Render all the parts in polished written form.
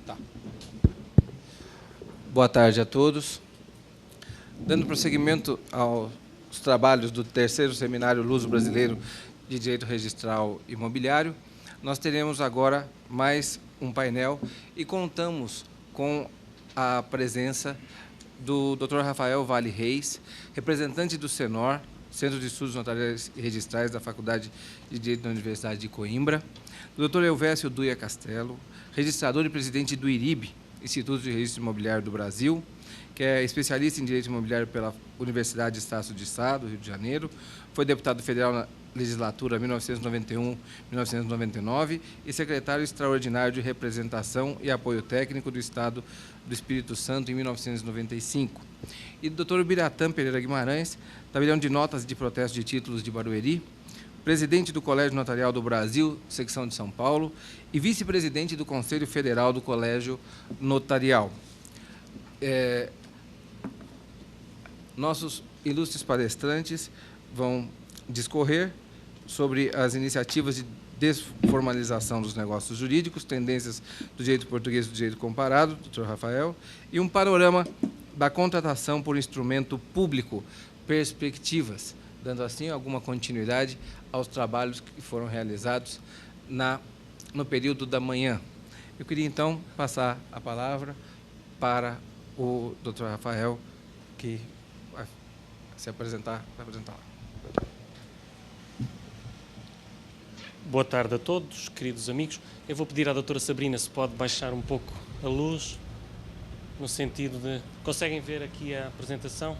Tá. Boa tarde a todos. Dando prosseguimento aos trabalhos do terceiro Seminário Luso-Brasileiro de Direito Registral Imobiliário, nós teremos agora mais um painel e contamos com a presença do Dr. Rafael Vale Reis, representante do CENOR, Centro de Estudos Notariais e Registrais da Faculdade de Direito da Universidade de Coimbra, do Dr. Elvésio Duia Castelo, registrador e presidente do IRIB, Instituto de Registro Imobiliário do Brasil, que é especialista em Direito Imobiliário pela Universidade de Estácio de Sá, do Rio de Janeiro, foi deputado federal na legislatura 1991-1999 e secretário extraordinário de Representação e Apoio Técnico do Estado do Espírito Santo em 1995. E do Dr. Biratã Pereira Guimarães, tabelião de notas de protesto de títulos de Barueri, presidente do Colégio Notarial do Brasil, secção de São Paulo, e vice-presidente do Conselho Federal do Colégio Notarial. Nossos ilustres palestrantes vão discorrer sobre as iniciativas de desformalização dos negócios jurídicos, tendências do direito português e do direito comparado, Dr. Rafael, e um panorama da contratação por instrumento público, perspectivas, dando assim alguma continuidade aos trabalhos que foram realizados no período da manhã. Eu queria, então, passar a palavra para o Dr. Rafael, que vai se apresentar, lá. Boa tarde a todos, queridos amigos. Eu vou pedir à doutora Sabrina se pode baixar um pouco a luz, no sentido de... Conseguem ver aqui a apresentação?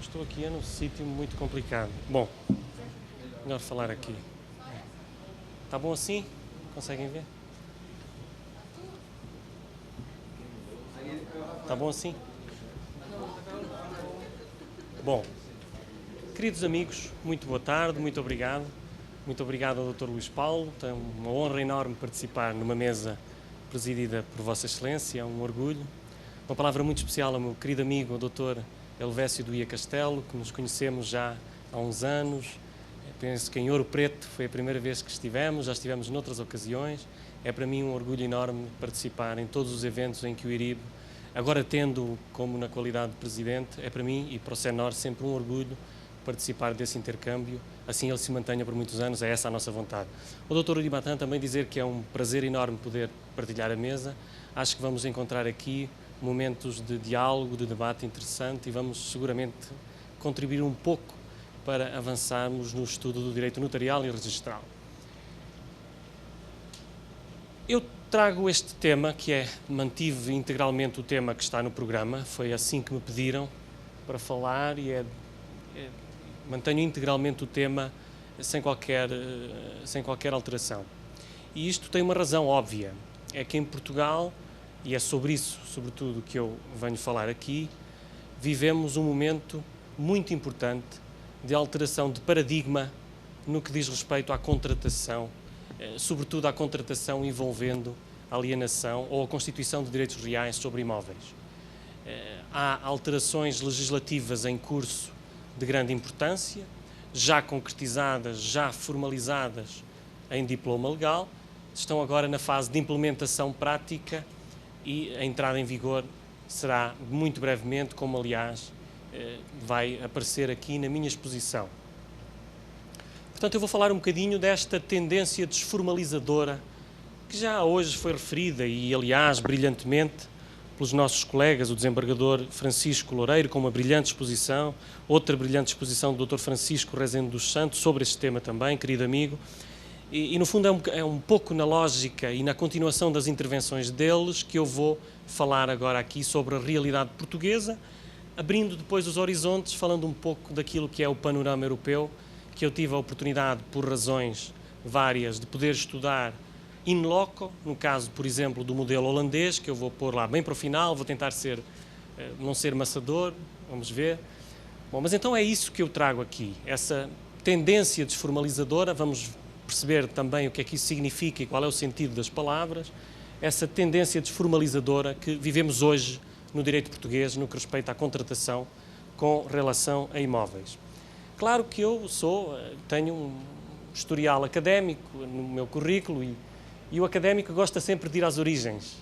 Estou aqui num sítio muito complicado. Bom, melhor falar aqui. Está bom assim? Conseguem ver? Está bom assim? Bom, queridos amigos, muito boa tarde, muito obrigado. Muito obrigado ao Dr. Luís Paulo. É uma honra enorme participar numa mesa presidida por Vossa Excelência, é um orgulho. Uma palavra muito especial ao meu querido amigo, o Dr. Elvésio Duia Castelo, que nos conhecemos já há uns anos. Penso que em Ouro Preto foi a primeira vez que estivemos, já estivemos noutras ocasiões. É para mim um orgulho enorme participar em todos os eventos em que o IRIB, agora tendo como na qualidade de presidente, é para mim e para o CENOR sempre um orgulho participar desse intercâmbio, assim ele se mantenha por muitos anos, é essa a nossa vontade. O Dr. Biratã também dizer que é um prazer enorme poder partilhar a mesa, acho que vamos encontrar aqui momentos de diálogo, de debate interessante e vamos seguramente contribuir um pouco para avançarmos no estudo do direito notarial e registral. Eu trago este tema, que mantive integralmente o tema que está no programa, foi assim que me pediram para falar e mantenho integralmente o tema sem qualquer alteração. E isto tem uma razão óbvia, é que em Portugal, e é sobre isso, sobretudo, que eu venho falar aqui, vivemos um momento muito importante de alteração de paradigma no que diz respeito à contratação, sobretudo à contratação envolvendo alienação ou a constituição de direitos reais sobre imóveis. Há alterações legislativas em curso de grande importância, já concretizadas, já formalizadas em diploma legal, estão agora na fase de implementação prática e a entrada em vigor será muito brevemente, como aliás vai aparecer aqui na minha exposição. Portanto, eu vou falar um bocadinho desta tendência desformalizadora que já hoje foi referida e aliás brilhantemente pelos nossos colegas, o desembargador Francisco Loureiro, com uma brilhante exposição, outra brilhante exposição do Dr. Francisco Rezende dos Santos, sobre este tema também, querido amigo, e no fundo é um pouco na lógica e na continuação das intervenções deles que eu vou falar agora aqui sobre a realidade portuguesa, abrindo depois os horizontes, falando um pouco daquilo que é o panorama europeu, que eu tive a oportunidade, por razões várias, de poder estudar in loco, no caso, por exemplo, do modelo holandês, que eu vou pôr lá bem para o final, vou tentar não ser maçador, vamos ver. Bom, mas então é isso que eu trago aqui, essa tendência desformalizadora, vamos perceber também o que é que isso significa e qual é o sentido das palavras, essa tendência desformalizadora que vivemos hoje no direito português no que respeita à contratação com relação a imóveis. Claro que eu tenho um historial académico no meu currículo e o académico gosta sempre de ir às origens.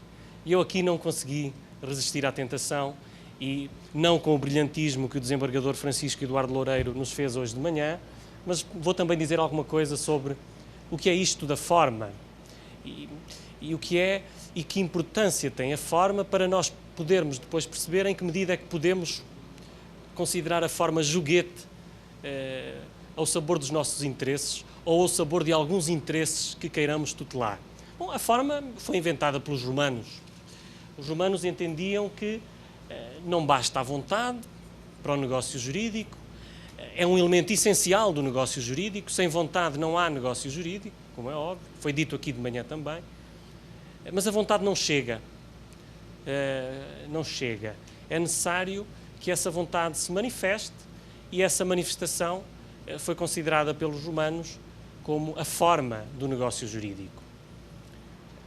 E eu aqui não consegui resistir à tentação e não com o brilhantismo que o desembargador Francisco Eduardo Loureiro nos fez hoje de manhã, mas vou também dizer alguma coisa sobre o que é isto da forma e o que é e que importância tem a forma para nós podermos depois perceber em que medida é que podemos considerar a forma joguete ao sabor dos nossos interesses ou ao sabor de alguns interesses que queiramos tutelar. Bom, a forma foi inventada pelos romanos. Os romanos entendiam que não basta a vontade para o negócio jurídico, é um elemento essencial do negócio jurídico, sem vontade não há negócio jurídico, como é óbvio, foi dito aqui de manhã também, mas a vontade não chega, é necessário que essa vontade se manifeste e essa manifestação foi considerada pelos romanos como a forma do negócio jurídico.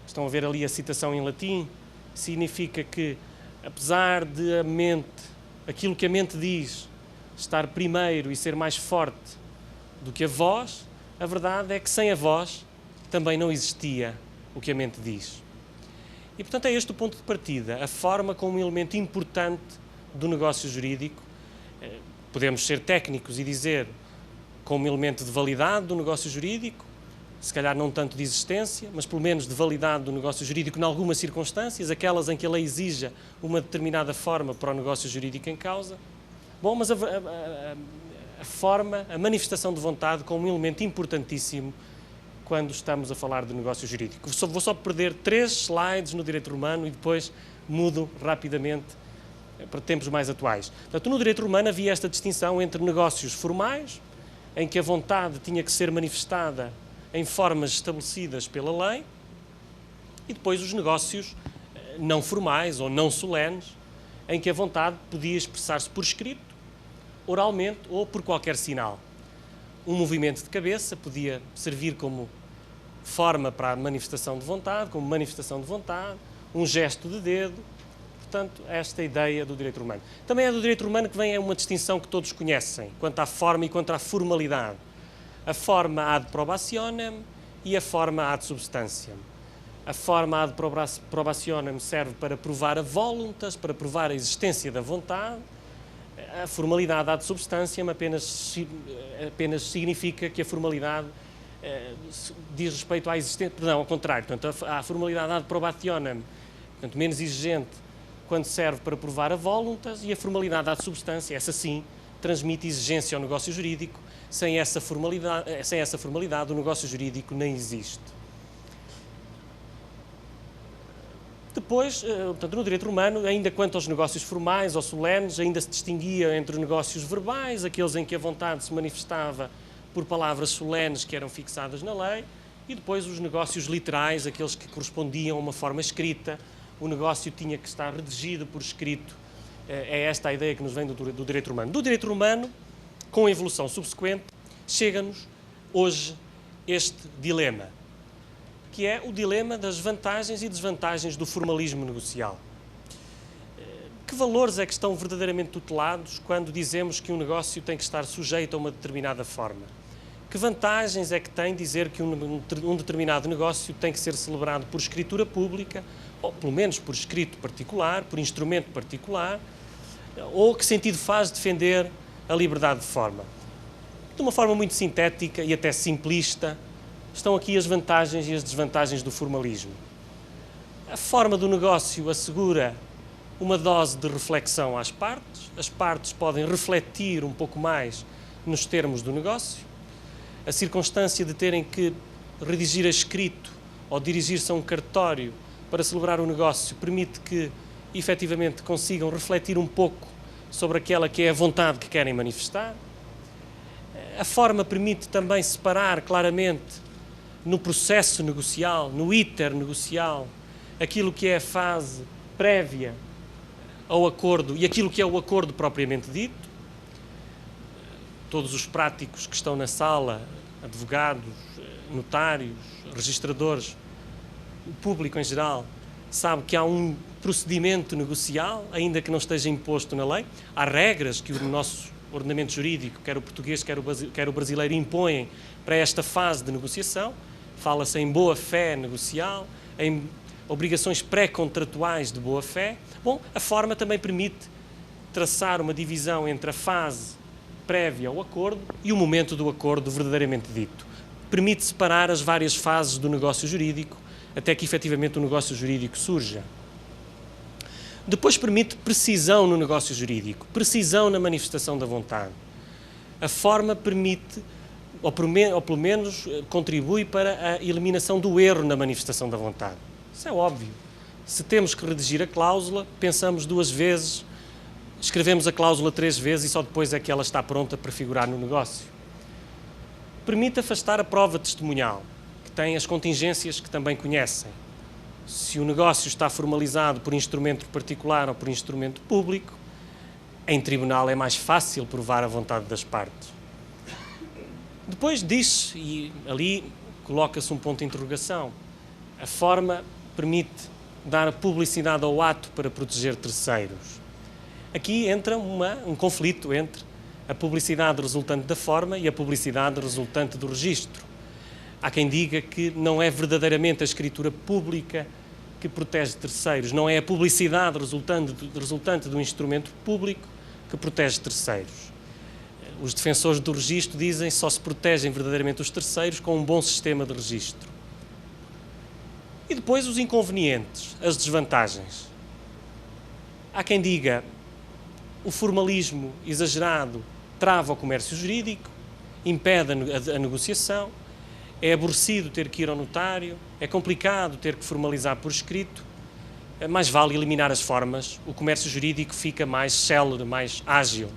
Estão a ver ali a citação em latim, significa que, apesar de a mente, aquilo que a mente diz, estar primeiro e ser mais forte do que a voz, a verdade é que sem a voz também não existia o que a mente diz. E, portanto, é este o ponto de partida, a forma como um elemento importante do negócio jurídico. Podemos ser técnicos e dizer como elemento de validade do negócio jurídico, se calhar não tanto de existência, mas pelo menos de validade do negócio jurídico em algumas circunstâncias, aquelas em que a lei exija uma determinada forma para o negócio jurídico em causa. Bom, mas a forma, a manifestação de vontade como um elemento importantíssimo quando estamos a falar de negócio jurídico. Vou só perder 3 slides no direito romano e depois mudo rapidamente para tempos mais atuais. Portanto, no direito romano havia esta distinção entre negócios formais, em que a vontade tinha que ser manifestada em formas estabelecidas pela lei, e depois os negócios não formais ou não solenes, em que a vontade podia expressar-se por escrito, oralmente ou por qualquer sinal. Um movimento de cabeça podia servir como forma para a manifestação de vontade, como manifestação de vontade, um gesto de dedo. Portanto, esta ideia do direito romano. Também é do direito romano que vem uma distinção que todos conhecem, quanto à forma e quanto à formalidade. A forma ad probationem e a forma ad substantiam. A forma ad probationem serve para provar a voluntas, para provar a existência da vontade. A formalidade ad substantiam apenas significa que a formalidade diz respeito à existência, perdão, ao contrário. Portanto, a formalidade ad probationem, portanto, menos exigente quando serve para provar a voluntas, e a formalidade ad substantia, essa sim, transmite exigência ao negócio jurídico. Sem essa formalidade, o negócio jurídico nem existe. Depois, portanto, no direito romano, ainda quanto aos negócios formais ou solenes, ainda se distinguia entre os negócios verbais, aqueles em que a vontade se manifestava por palavras solenes que eram fixadas na lei, e depois os negócios literais, aqueles que correspondiam a uma forma escrita. O negócio tinha que estar redigido por escrito. É esta a ideia que nos vem do direito romano. Do direito romano, com a evolução subsequente, chega-nos hoje este dilema, que é o dilema das vantagens e desvantagens do formalismo negocial. Que valores é que estão verdadeiramente tutelados quando dizemos que um negócio tem que estar sujeito a uma determinada forma? Que vantagens é que tem dizer que um determinado negócio tem que ser celebrado por escritura pública, ou pelo menos por escrito particular, por instrumento particular, ou que sentido faz defender a liberdade de forma? De uma forma muito sintética e até simplista, estão aqui as vantagens e as desvantagens do formalismo. A forma do negócio assegura uma dose de reflexão às partes. As partes podem refletir um pouco mais nos termos do negócio. A circunstância de terem que redigir a escrito ou dirigir-se a um cartório para celebrar o negócio permite que, efetivamente, consigam refletir um pouco sobre aquela que é a vontade que querem manifestar. A forma permite também separar claramente no processo negocial, no iter negocial, aquilo que é a fase prévia ao acordo e aquilo que é o acordo propriamente dito. Todos os práticos que estão na sala, advogados, notários, registradores, o público em geral, sabe que há um procedimento negocial, ainda que não esteja imposto na lei. Há regras que o nosso ordenamento jurídico, quer o português, quer o brasileiro, impõem para esta fase de negociação. Fala-se em boa-fé negocial, em obrigações pré-contratuais de boa-fé. Bom, a forma também permite traçar uma divisão entre a fase prévia ao acordo e o momento do acordo verdadeiramente dito. Permite separar as várias fases do negócio jurídico até que efetivamente o negócio jurídico surja. Depois permite precisão no negócio jurídico, precisão na manifestação da vontade. A forma permite, ou pelo menos contribui para a eliminação do erro na manifestação da vontade. Isso é óbvio. Se temos que redigir a cláusula, pensamos 2 vezes, escrevemos a cláusula 3 vezes e só depois é que ela está pronta para figurar no negócio. Permite afastar a prova testemunhal, que tem as contingências que também conhecem. Se o negócio está formalizado por instrumento particular ou por instrumento público, em tribunal é mais fácil provar a vontade das partes. Depois diz, e ali coloca-se um ponto de interrogação, a forma permite dar publicidade ao ato para proteger terceiros. Aqui entra um conflito entre a publicidade resultante da forma e a publicidade resultante do registro. Há quem diga que não é verdadeiramente a escritura pública que protege terceiros, não é a publicidade resultante do instrumento público que protege terceiros. Os defensores do registro dizem que só se protegem verdadeiramente os terceiros com um bom sistema de registro. E depois os inconvenientes, as desvantagens. Há quem diga o formalismo exagerado trava o comércio jurídico, impede a negociação, é aborrecido ter que ir ao notário, é complicado ter que formalizar por escrito, mais vale eliminar as formas, o comércio jurídico fica mais célere, mais ágil.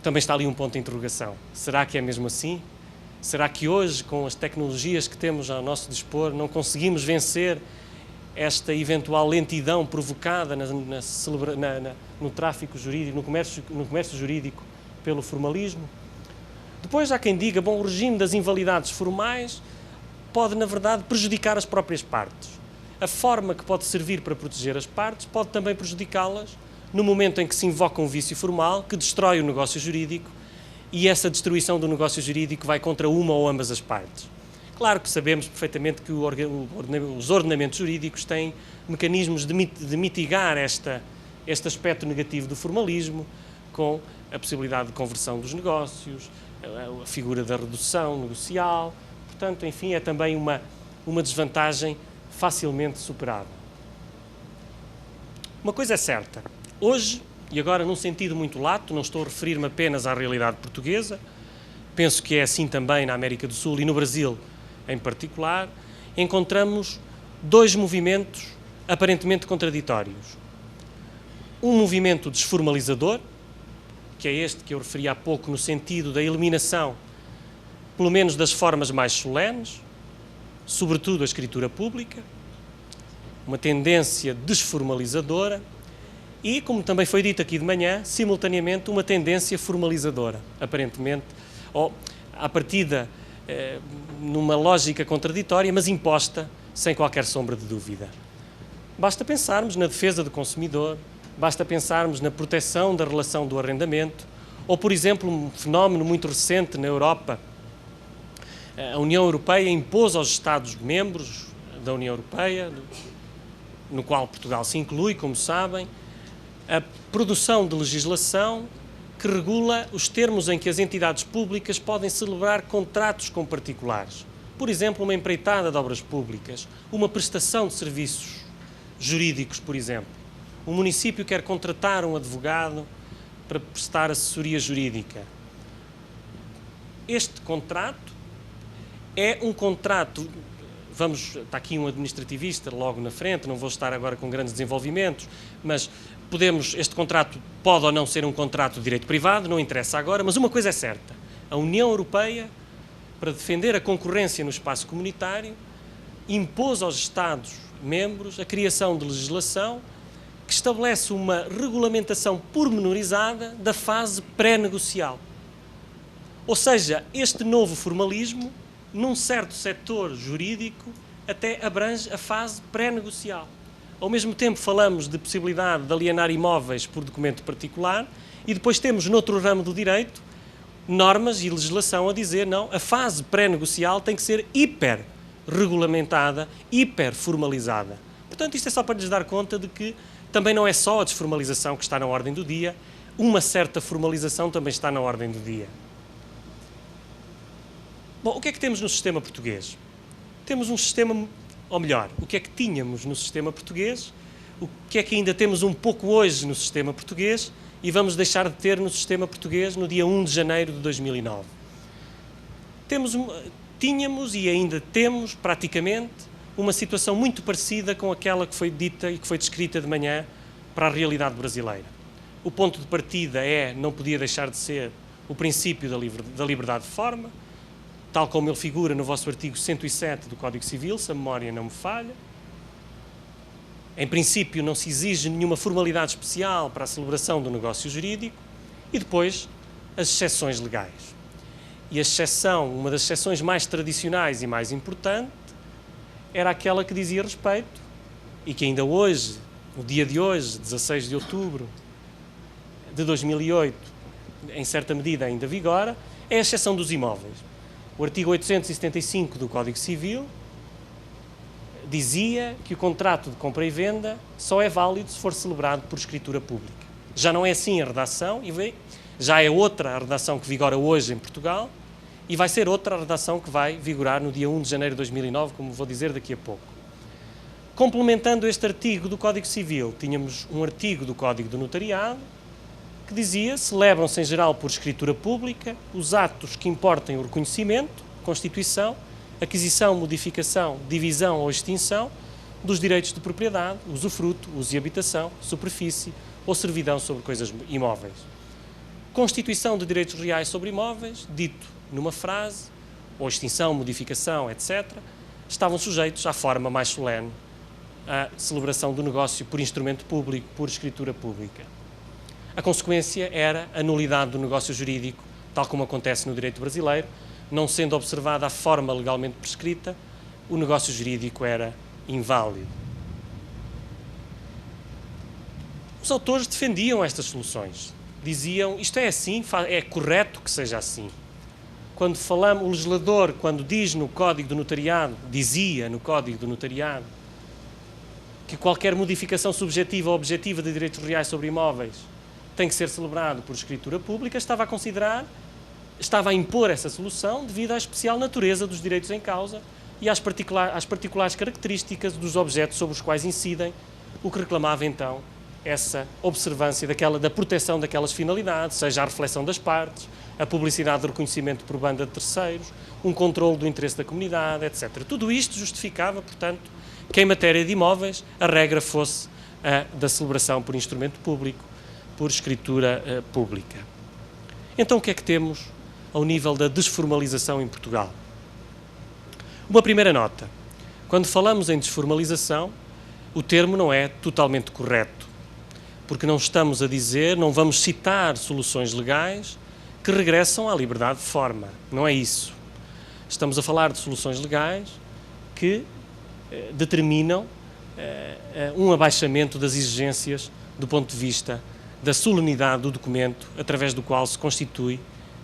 Também está ali um ponto de interrogação. Será que é mesmo assim? Será que hoje, com as tecnologias que temos ao nosso dispor, não conseguimos vencer esta eventual lentidão provocada no tráfico jurídico, no comércio jurídico pelo formalismo? Depois há quem diga, bom, o regime das invalidades formais pode, na verdade, prejudicar as próprias partes. A forma que pode servir para proteger as partes pode também prejudicá-las no momento em que se invoca um vício formal que destrói o negócio jurídico e essa destruição do negócio jurídico vai contra uma ou ambas as partes. Claro que sabemos perfeitamente que os ordenamentos jurídicos têm mecanismos de mitigar este aspecto negativo do formalismo, com a possibilidade de conversão dos negócios, a figura da redução negocial. Portanto, enfim, é também uma desvantagem facilmente superável. Uma coisa é certa, hoje, e agora num sentido muito lato, não estou a referir-me apenas à realidade portuguesa, penso que é assim também na América do Sul e no Brasil em particular, encontramos 2 movimentos aparentemente contraditórios. Um movimento desformalizador, que é este que eu referi há pouco no sentido da eliminação, pelo menos das formas mais solenes, sobretudo a escritura pública, uma tendência desformalizadora e, como também foi dito aqui de manhã, simultaneamente uma tendência formalizadora, aparentemente, ou à partida numa lógica contraditória, mas imposta sem qualquer sombra de dúvida. Basta pensarmos na defesa do consumidor, basta pensarmos na proteção da relação do arrendamento, ou, por exemplo, um fenómeno muito recente na Europa. A União Europeia impôs aos Estados-membros da União Europeia, no qual Portugal se inclui, como sabem, a produção de legislação que regula os termos em que as entidades públicas podem celebrar contratos com particulares. Por exemplo, uma empreitada de obras públicas, uma prestação de serviços jurídicos, por exemplo. O município quer contratar um advogado para prestar assessoria jurídica. Este contrato é um contrato, está aqui um administrativista logo na frente, não vou estar agora com grandes desenvolvimentos, mas este contrato pode ou não ser um contrato de direito privado, não interessa agora, mas uma coisa é certa, a União Europeia, para defender a concorrência no espaço comunitário, impôs aos Estados-membros a criação de legislação que estabelece uma regulamentação pormenorizada da fase pré-negocial. Ou seja, este novo formalismo, num certo setor jurídico, até abrange a fase pré-negocial. Ao mesmo tempo falamos de possibilidade de alienar imóveis por documento particular e depois temos, noutro ramo do direito, normas e legislação a dizer não, a fase pré-negocial tem que ser hiper regulamentada, hiperformalizada. Portanto, isto é só para lhes dar conta de que também não é só a desformalização que está na ordem do dia, uma certa formalização também está na ordem do dia. Bom, o que é que temos no sistema português? Temos um sistema, ou melhor, o que é que tínhamos no sistema português, o que é que ainda temos um pouco hoje no sistema português e vamos deixar de ter no sistema português no dia 1 de janeiro de 2009. Tínhamos e ainda temos, praticamente, uma situação muito parecida com aquela que foi dita e que foi descrita de manhã para a realidade brasileira. O ponto de partida não podia deixar de ser o princípio da liberdade de forma, tal como ele figura no vosso artigo 107 do Código Civil, se a memória não me falha. Em princípio, não se exige nenhuma formalidade especial para a celebração do negócio jurídico e depois as exceções legais. E uma das exceções mais tradicionais e mais importante, era aquela que dizia respeito, e que ainda hoje, no dia de hoje, 16 de outubro de 2008, em certa medida ainda vigora, é a exceção dos imóveis. O artigo 875 do Código Civil dizia que o contrato de compra e venda só é válido se for celebrado por escritura pública. Já não é assim a redação, já é outra a redação que vigora hoje em Portugal, e vai ser outra a redação que vai vigorar no dia 1 de janeiro de 2009, como vou dizer daqui a pouco. Complementando este artigo do Código Civil, tínhamos um artigo do Código do Notariado que dizia: celebram-se em geral por escritura pública os atos que importem o reconhecimento, constituição, aquisição, modificação, divisão ou extinção dos direitos de propriedade, usufruto, uso e habitação, superfície ou servidão sobre coisas imóveis. Constituição de direitos reais sobre imóveis, dito numa frase, ou extinção, modificação, etc., estavam sujeitos à forma mais solene, à celebração do negócio por instrumento público, por escritura pública. A consequência era a nulidade do negócio jurídico, tal como acontece no direito brasileiro, não sendo observada a forma legalmente prescrita, o negócio jurídico era inválido. Os autores defendiam estas soluções. Diziam, isto é assim, é correto que seja assim. Quando falamos, o legislador, quando diz no Código do Notariado, dizia no Código do Notariado, que qualquer modificação subjetiva ou objetiva de direitos reais sobre imóveis tem que ser celebrado por escritura pública, estava a impor essa solução devido à especial natureza dos direitos em causa e às particulares características dos objetos sobre os quais incidem, o que reclamava então essa observância da proteção daquelas finalidades, seja a reflexão das partes, a publicidade do reconhecimento por banda de terceiros, um controle do interesse da comunidade, etc. Tudo isto justificava, portanto, que em matéria de imóveis a regra fosse a da celebração por instrumento público, por escritura pública. Então o que é que temos ao nível da desformalização em Portugal? Uma primeira nota. Quando falamos em desformalização, o termo não é totalmente correto, porque não estamos a dizer, não vamos citar soluções legais que regressam à liberdade de forma. Não é isso. Estamos a falar de soluções legais que determinam um abaixamento das exigências do ponto de vista da solenidade do documento através do qual se constitui,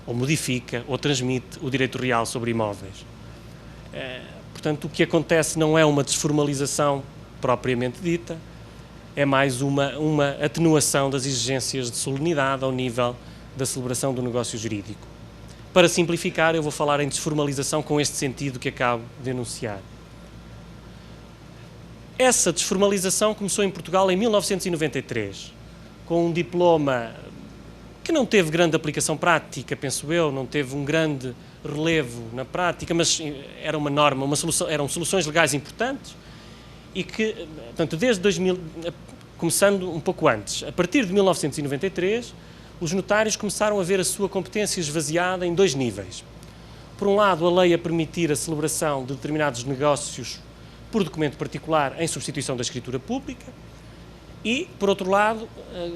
ou modifica, ou transmite o direito real sobre imóveis. Portanto, o que acontece não é uma desformalização propriamente dita, é mais uma atenuação das exigências de solenidade ao nível da celebração do negócio jurídico. Para simplificar, eu vou falar em desformalização com este sentido que acabo de enunciar. Essa desformalização começou em Portugal em 1993, com um diploma que não teve grande aplicação prática, penso eu, não teve um grande relevo na prática, mas era uma norma, eram soluções legais importantes e que, portanto, desde 2000, começando um pouco antes, a partir de 1993, os notários começaram a ver a sua competência esvaziada em dois níveis. Por um lado, a lei a permitir a celebração de determinados negócios por documento particular em substituição da escritura pública e, por outro lado,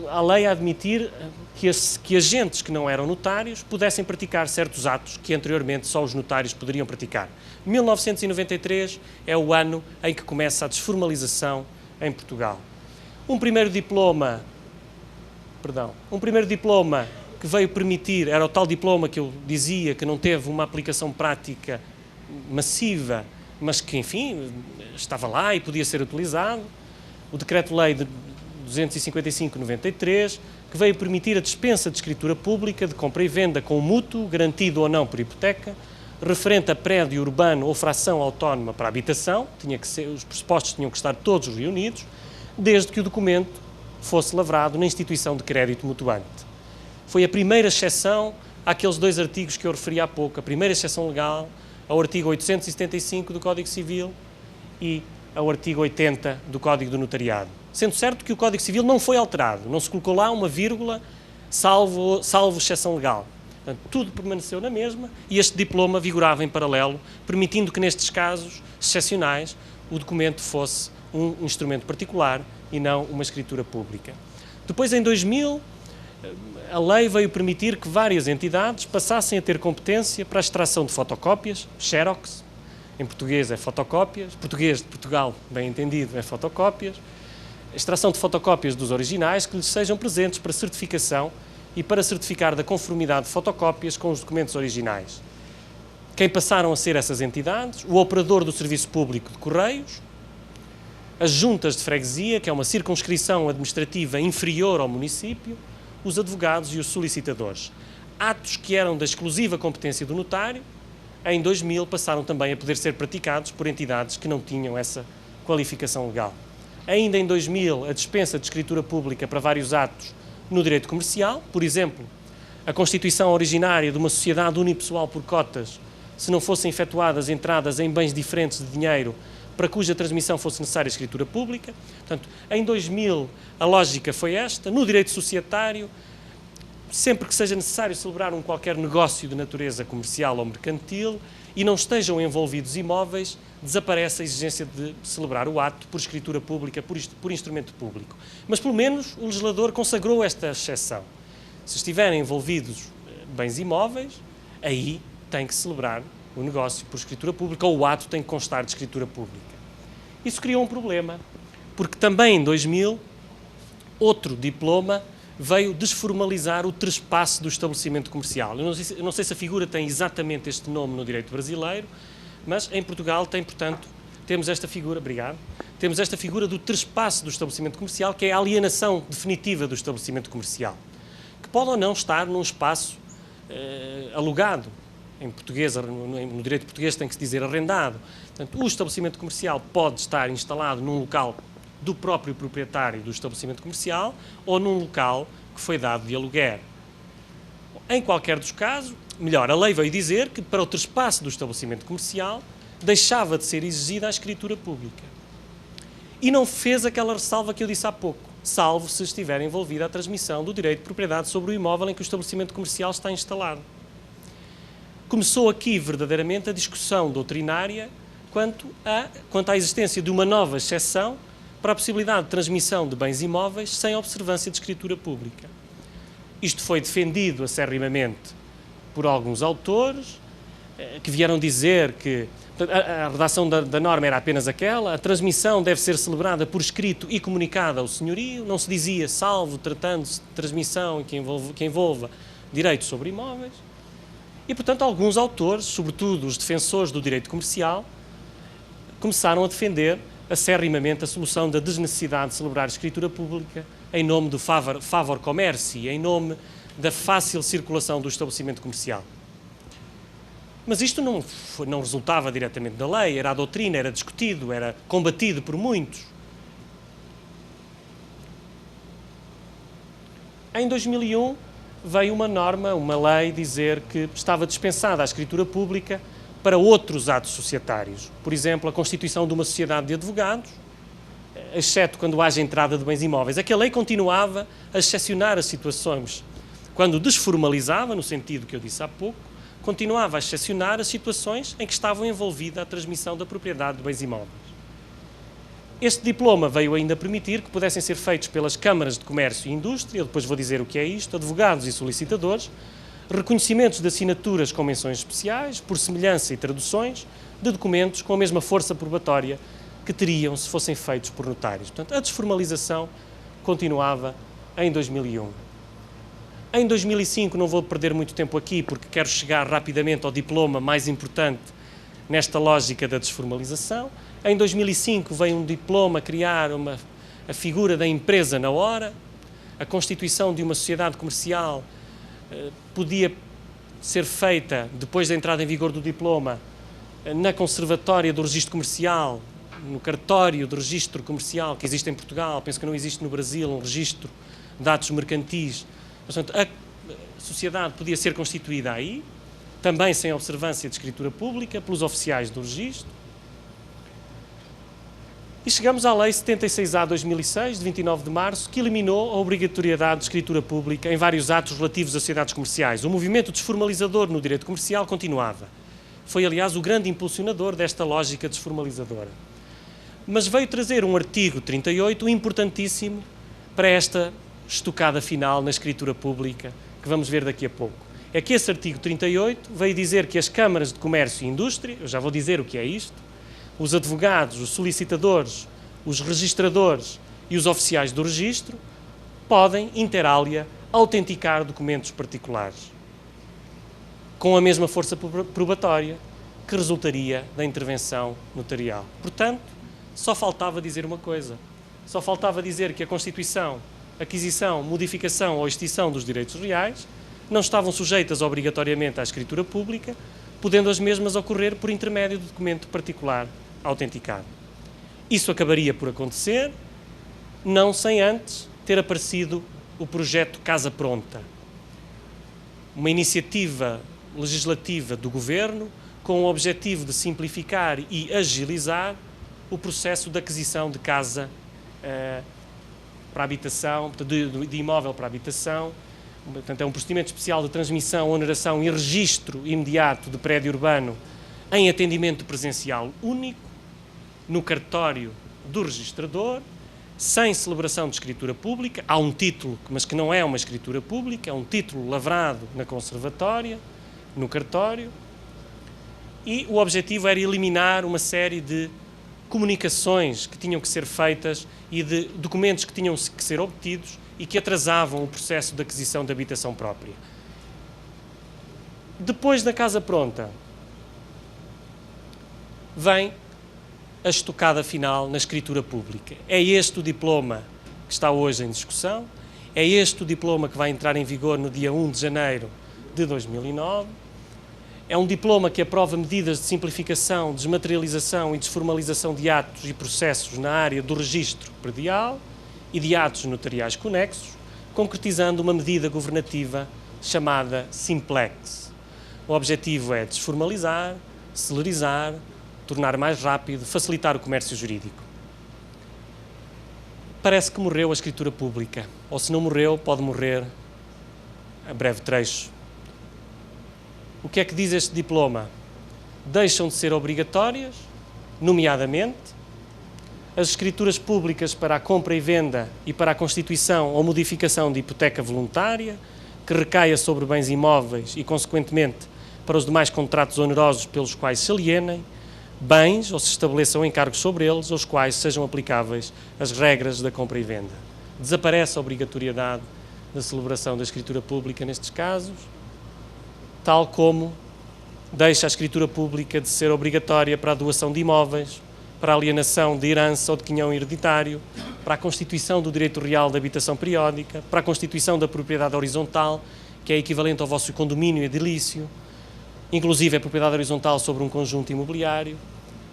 a lei a admitir que agentes que não eram notários pudessem praticar certos atos que anteriormente só os notários poderiam praticar. 1993 é o ano em que começa a desformalização em Portugal. Um primeiro diploma que veio permitir, era o tal diploma que eu dizia que não teve uma aplicação prática massiva mas que, enfim, estava lá e podia ser utilizado. O Decreto-Lei de 255/93, que veio permitir a dispensa de escritura pública de compra e venda com mútuo, garantido ou não por hipoteca, referente a prédio urbano ou fração autónoma para habitação, os pressupostos tinham que estar todos reunidos, desde que o documento fosse lavrado na instituição de crédito mutuante. Foi a primeira exceção àqueles 2 artigos que eu referi há pouco, a primeira exceção legal ao artigo 875 do Código Civil e ao artigo 80 do Código do Notariado. Sendo certo que o Código Civil não foi alterado, não se colocou lá uma vírgula, salvo exceção legal. Portanto, tudo permaneceu na mesma e este diploma vigorava em paralelo, permitindo que nestes casos excepcionais o documento fosse um instrumento particular e não uma escritura pública. Depois, em 2000, a lei veio permitir que várias entidades passassem a ter competência para a extração de fotocópias, xerox, em português é fotocópias, português de Portugal, bem entendido, é fotocópias, a extração de fotocópias dos originais que lhes sejam presentes para certificação e para certificar da conformidade de fotocópias com os documentos originais. Quem passaram a ser essas entidades? O operador do Serviço Público de Correios, as juntas de freguesia, que é uma circunscrição administrativa inferior ao município, os advogados e os solicitadores. Atos que eram da exclusiva competência do notário, em 2000 passaram também a poder ser praticados por entidades que não tinham essa qualificação legal. Ainda em 2000, a dispensa de escritura pública para vários atos no direito comercial, por exemplo, a constituição originária de uma sociedade unipessoal por cotas, se não fossem efetuadas entradas em bens diferentes de dinheiro para cuja transmissão fosse necessária a escritura pública. Portanto, em 2000 a lógica foi esta. No direito societário, sempre que seja necessário celebrar qualquer negócio de natureza comercial ou mercantil e não estejam envolvidos imóveis, desaparece a exigência de celebrar o ato por escritura pública, por instrumento público. Mas, pelo menos, o legislador consagrou esta exceção. Se estiverem envolvidos bens imóveis, aí tem que celebrar o negócio por escritura pública ou o ato tem que constar de escritura pública. Isso criou um problema, porque também em 2000, outro diploma veio desformalizar o trespasse do estabelecimento comercial. Eu não sei se a figura tem exatamente este nome no direito brasileiro, mas em Portugal temos esta figura, temos esta figura do trespasse do estabelecimento comercial, que é a alienação definitiva do estabelecimento comercial, que pode ou não estar num espaço alugado. Em português, no direito português tem que se dizer arrendado. Portanto, o estabelecimento comercial pode estar instalado num local do próprio proprietário do estabelecimento comercial ou num local que foi dado de aluguer. Em qualquer dos casos, melhor, a lei veio dizer que para o trespasse do estabelecimento comercial deixava de ser exigida a escritura pública. E não fez aquela ressalva que eu disse há pouco, salvo se estiver envolvida a transmissão do direito de propriedade sobre o imóvel em que o estabelecimento comercial está instalado. Começou aqui verdadeiramente a discussão doutrinária quanto à existência de uma nova exceção para a possibilidade de transmissão de bens imóveis sem observância de escritura pública. Isto foi defendido acerrimamente por alguns autores que vieram dizer que a redação da norma era apenas aquela, a transmissão deve ser celebrada por escrito e comunicada ao senhorio, não se dizia salvo tratando-se de transmissão que envolva direitos sobre imóveis. E, portanto, alguns autores, sobretudo os defensores do direito comercial, começaram a defender acerrimamente a solução da desnecessidade de celebrar escritura pública em nome do favor commerci, em nome da fácil circulação do estabelecimento comercial. Mas isto não resultava diretamente da lei, era a doutrina, era discutido, era combatido por muitos. Em 2001, veio uma norma, uma lei, dizer que estava dispensada a escritura pública para outros atos societários. Por exemplo, a constituição de uma sociedade de advogados, exceto quando haja entrada de bens imóveis. É que a lei continuava a excepcionar as situações. Quando desformalizava, no sentido que eu disse há pouco, continuava a excepcionar as situações em que estavam envolvida a transmissão da propriedade de bens imóveis. Este diploma veio ainda permitir que pudessem ser feitos pelas câmaras de comércio e indústria, depois vou dizer o que é isto, advogados e solicitadores, reconhecimentos de assinaturas com menções especiais, por semelhança e traduções, de documentos com a mesma força probatória que teriam se fossem feitos por notários. Portanto, a desformalização continuava em 2001. Em 2005, não vou perder muito tempo aqui, porque quero chegar rapidamente ao diploma mais importante nesta lógica da desformalização. Em 2005 veio um diploma criar a figura da empresa na hora. A constituição de uma sociedade comercial podia ser feita, depois da entrada em vigor do diploma, na Conservatória do Registro Comercial, no cartório do Registro Comercial que existe em Portugal. Penso que não existe no Brasil um registro de atos mercantis. Portanto, a sociedade podia ser constituída aí, também sem observância de escritura pública, pelos oficiais do registro. E chegamos à Lei 76/2006, de 29 de março, que eliminou a obrigatoriedade de escritura pública em vários atos relativos a sociedades comerciais. O movimento desformalizador no direito comercial continuava. Foi, aliás, o grande impulsionador desta lógica desformalizadora. Mas veio trazer um artigo 38 importantíssimo para esta estocada final na escritura pública, que vamos ver daqui a pouco. É que esse artigo 38 veio dizer que as câmaras de comércio e indústria, eu já vou dizer o que é isto, os advogados, os solicitadores, os registradores e os oficiais do registro podem, inter alia, autenticar documentos particulares, com a mesma força probatória que resultaria da intervenção notarial. Portanto, só faltava dizer uma coisa. Só faltava dizer que a Constituição, aquisição, modificação ou extinção dos direitos reais não estavam sujeitas obrigatoriamente à escritura pública, podendo as mesmas ocorrer por intermédio de documento particular autenticado. Isso acabaria por acontecer, não sem antes ter aparecido o projeto Casa Pronta, uma iniciativa legislativa do Governo com o objetivo de simplificar e agilizar o processo de aquisição de casa para habitação, de imóvel para habitação. Portanto, é um procedimento especial de transmissão, oneração e registro imediato de prédio urbano em atendimento presencial único, no cartório do registrador, sem celebração de escritura pública. Há um título, mas que não é uma escritura pública, é um título lavrado na conservatória, no cartório, e o objetivo era eliminar uma série de comunicações que tinham que ser feitas e de documentos que tinham que ser obtidos e que atrasavam o processo de aquisição de habitação própria. Depois da Casa Pronta, vem a estocada final na escritura pública. É este o diploma que está hoje em discussão, é este o diploma que vai entrar em vigor no dia 1 de janeiro de 2009. É um diploma que aprova medidas de simplificação, desmaterialização e desformalização de atos e processos na área do registro predial e de atos notariais conexos, concretizando uma medida governativa chamada Simplex. O objetivo é desformalizar, celerizar, tornar mais rápido, facilitar o comércio jurídico. Parece que morreu a escritura pública, ou se não morreu, pode morrer a breve trecho. O que é que diz este diploma? Deixam de ser obrigatórias, nomeadamente, as escrituras públicas para a compra e venda e para a constituição ou modificação de hipoteca voluntária, que recaia sobre bens imóveis e, consequentemente, para os demais contratos onerosos pelos quais se alienem bens ou se estabeleçam encargos sobre eles, aos quais sejam aplicáveis as regras da compra e venda. Desaparece a obrigatoriedade da celebração da escritura pública nestes casos, tal como deixa a escritura pública de ser obrigatória para a doação de imóveis, para a alienação de herança ou de quinhão hereditário, para a constituição do direito real de habitação periódica, para a constituição da propriedade horizontal, que é equivalente ao vosso condomínio edilício, inclusive a propriedade horizontal sobre um conjunto imobiliário.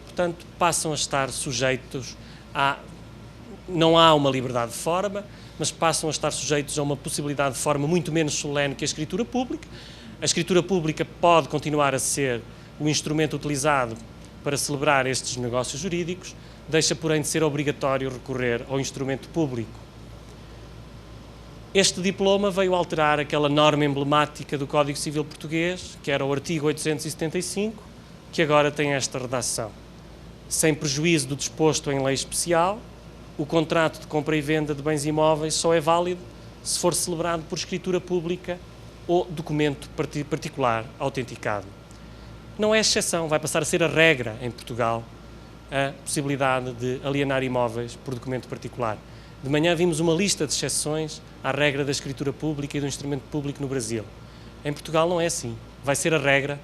Portanto, passam a estar sujeitos a... Não há uma liberdade de forma, mas passam a estar sujeitos a uma possibilidade de forma muito menos solene que a escritura pública. A escritura pública pode continuar a ser o instrumento utilizado para celebrar estes negócios jurídicos, deixa, porém, de ser obrigatório recorrer ao instrumento público. Este diploma veio alterar aquela norma emblemática do Código Civil Português, que era o artigo 875, que agora tem esta redação. Sem prejuízo do disposto em lei especial, o contrato de compra e venda de bens imóveis só é válido se for celebrado por escritura pública ou documento particular autenticado. Não é exceção, vai passar a ser a regra em Portugal a possibilidade de alienar imóveis por documento particular. De manhã vimos uma lista de exceções à regra da escritura pública e do instrumento público no Brasil. Em Portugal não é assim. Vai ser a regra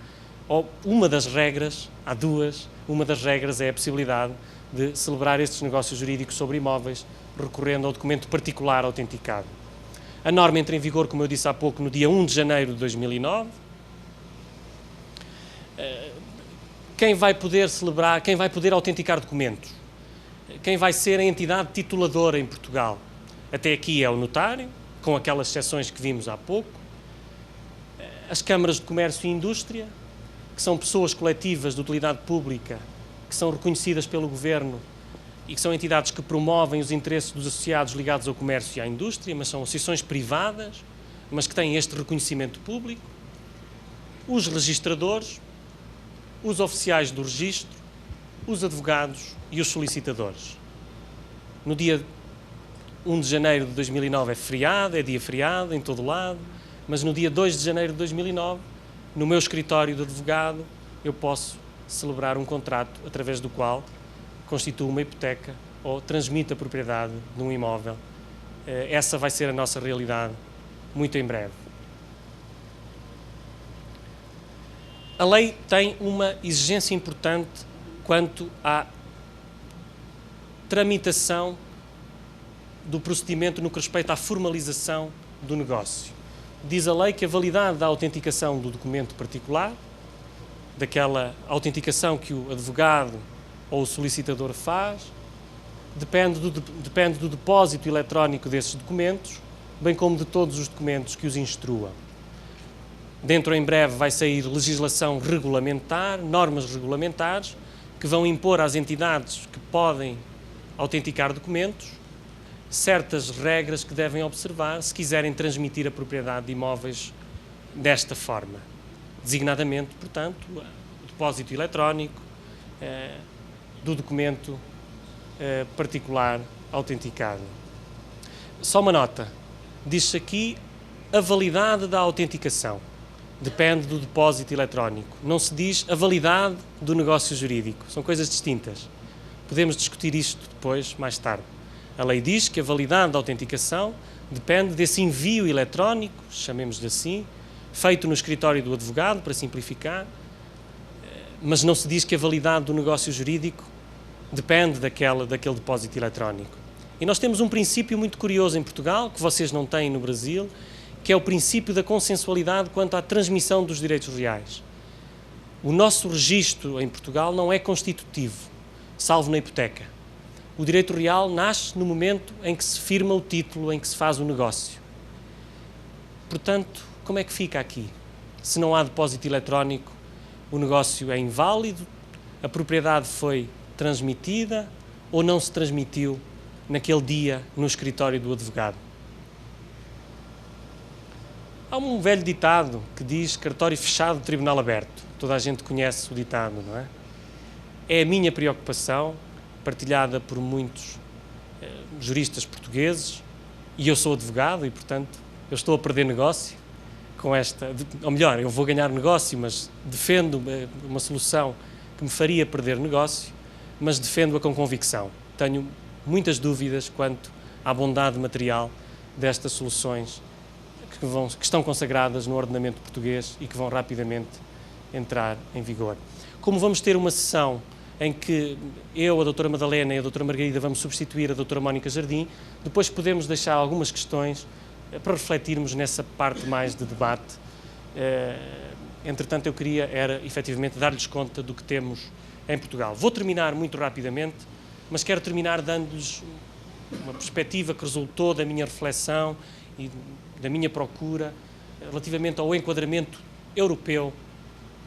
uma das regras, há duas, uma das regras é a possibilidade de celebrar estes negócios jurídicos sobre imóveis recorrendo ao documento particular autenticado. A norma entra em vigor, como eu disse há pouco, no dia 1 de janeiro de 2009. Quem vai poder celebrar, quem vai poder autenticar documentos? Quem vai ser a entidade tituladora em Portugal? Até aqui é o notário, com aquelas exceções que vimos há pouco. As câmaras de comércio e indústria, que são pessoas coletivas de utilidade pública, que são reconhecidas pelo Governo e que são entidades que promovem os interesses dos associados ligados ao comércio e à indústria, mas são associações privadas, mas que têm este reconhecimento público. Os registradores, os oficiais do registro, os advogados e os solicitadores. No dia 1 de janeiro de 2009 é feriado, é dia feriado em todo o lado, mas no dia 2 de janeiro de 2009, no meu escritório de advogado, eu posso celebrar um contrato através do qual constituo uma hipoteca ou transmito a propriedade de um imóvel. Essa vai ser a nossa realidade muito em breve. A lei tem uma exigência importante quanto à tramitação do procedimento no que respeita à formalização do negócio. Diz a lei que a validade da autenticação do documento particular, daquela autenticação que o advogado ou o solicitador faz, depende do depósito eletrónico desses documentos, bem como de todos os documentos que os instruam. Dentro em breve vai sair legislação regulamentar, normas regulamentares, que vão impor às entidades que podem autenticar documentos certas regras que devem observar se quiserem transmitir a propriedade de imóveis desta forma. Designadamente, portanto, o depósito eletrónico do documento particular autenticado. Só uma nota. Diz-se aqui a validade da autenticação. Depende do depósito eletrónico. Não se diz a validade do negócio jurídico. São coisas distintas. Podemos discutir isto depois, mais tarde. A lei diz que a validade da autenticação depende desse envio eletrónico, chamemos-lhe assim, feito no escritório do advogado, para simplificar, mas não se diz que a validade do negócio jurídico depende daquele depósito eletrónico. E nós temos um princípio muito curioso em Portugal, que vocês não têm no Brasil, que é o princípio da consensualidade quanto à transmissão dos direitos reais. O nosso registro em Portugal não é constitutivo, salvo na hipoteca. O direito real nasce no momento em que se firma o título, em que se faz o negócio. Portanto, como é que fica aqui? Se não há depósito eletrónico, o negócio é inválido, a propriedade foi transmitida ou não se transmitiu naquele dia no escritório do advogado? Há um velho ditado que diz cartório fechado, tribunal aberto. Toda a gente conhece o ditado, não é? É a minha preocupação, partilhada por muitos juristas portugueses, e eu sou advogado e, portanto, eu estou a perder negócio com esta... Ou melhor, eu vou ganhar negócio, mas defendo uma solução que me faria perder negócio, mas defendo-a com convicção. Tenho muitas dúvidas quanto à bondade material destas soluções que estão consagradas no ordenamento português e que vão rapidamente entrar em vigor. Como vamos ter uma sessão em que eu, a doutora Madalena e a doutora Margarida vamos substituir a doutora Mónica Jardim, depois podemos deixar algumas questões para refletirmos nessa parte mais de debate. Entretanto, eu queria, efetivamente, dar-lhes conta do que temos em Portugal. Vou terminar muito rapidamente, mas quero terminar dando-lhes uma perspectiva que resultou da minha reflexão e da minha procura relativamente ao enquadramento europeu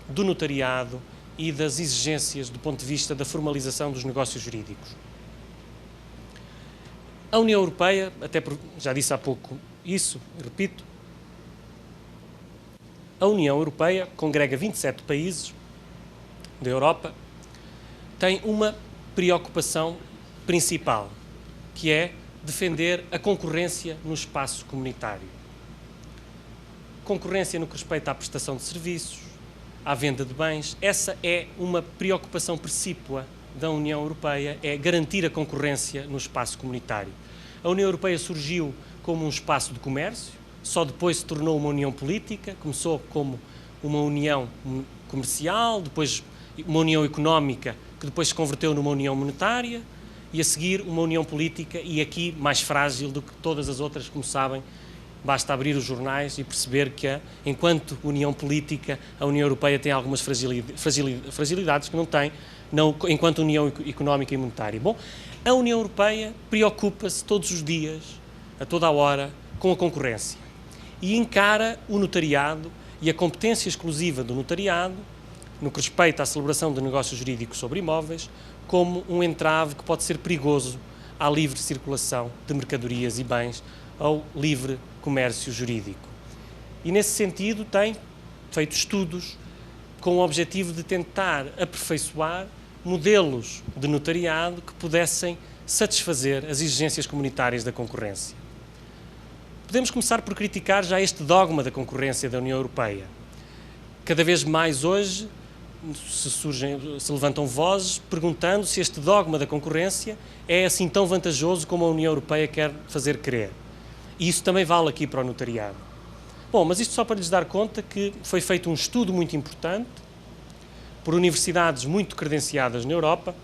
do notariado e das exigências do ponto de vista da formalização dos negócios jurídicos. A União Europeia, já disse há pouco isso, repito, a União Europeia congrega 27 países da Europa, tem uma preocupação principal, que é defender a concorrência no espaço comunitário. Concorrência no que respeita à prestação de serviços, à venda de bens. Essa é uma preocupação precípua da União Europeia, é garantir a concorrência no espaço comunitário. A União Europeia surgiu como um espaço de comércio, só depois se tornou uma união política, começou como uma união comercial, depois uma união económica, que depois se converteu numa união monetária, e a seguir uma união política, e aqui mais frágil do que todas as outras, como sabem. Basta abrir os jornais e perceber que, enquanto União Política, a União Europeia tem algumas fragilidades que não tem, enquanto União Económica e Monetária. Bom, a União Europeia preocupa-se todos os dias, a toda a hora, com a concorrência e encara o notariado e a competência exclusiva do notariado, no que respeita à celebração de negócios jurídicos sobre imóveis, como um entrave que pode ser perigoso à livre circulação de mercadorias e bens, ao livre comércio jurídico. E, nesse sentido, tem feito estudos com o objetivo de tentar aperfeiçoar modelos de notariado que pudessem satisfazer as exigências comunitárias da concorrência. Podemos começar por criticar já este dogma da concorrência da União Europeia. Cada vez mais hoje se levantam vozes perguntando se este dogma da concorrência é assim tão vantajoso como a União Europeia quer fazer crer. E isso também vale aqui para o notariado. Bom, mas isto só para lhes dar conta que foi feito um estudo muito importante por universidades muito credenciadas na Europa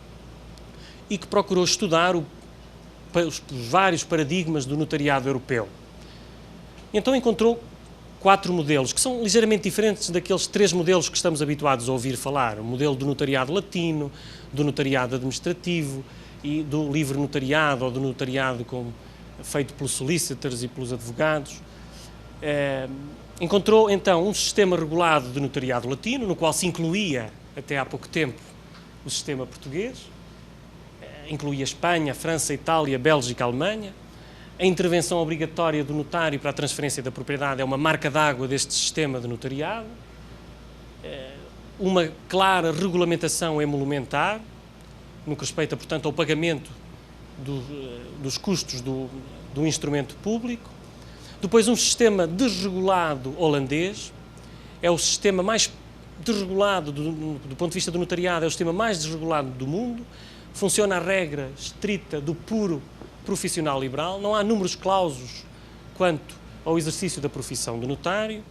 e que procurou estudar os vários paradigmas do notariado europeu. E então encontrou 4 modelos, que são ligeiramente diferentes daqueles 3 modelos que estamos habituados a ouvir falar. O modelo do notariado latino, do notariado administrativo e do livre notariado, ou do notariado feito pelos solicitors e pelos advogados. Encontrou, então, um sistema regulado de notariado latino, no qual se incluía, até há pouco tempo, o sistema português, incluía Espanha, França, Itália, Bélgica, Alemanha. A intervenção obrigatória do notário para a transferência da propriedade é uma marca d'água deste sistema de notariado. Uma clara regulamentação emolumentar, no que respeita, portanto, ao pagamento dos custos do instrumento público. Depois, um sistema desregulado holandês, é o sistema mais desregulado, do ponto de vista do notariado, é o sistema mais desregulado do mundo, funciona a regra estrita do puro profissional liberal, não há números clausos quanto ao exercício da profissão do notário.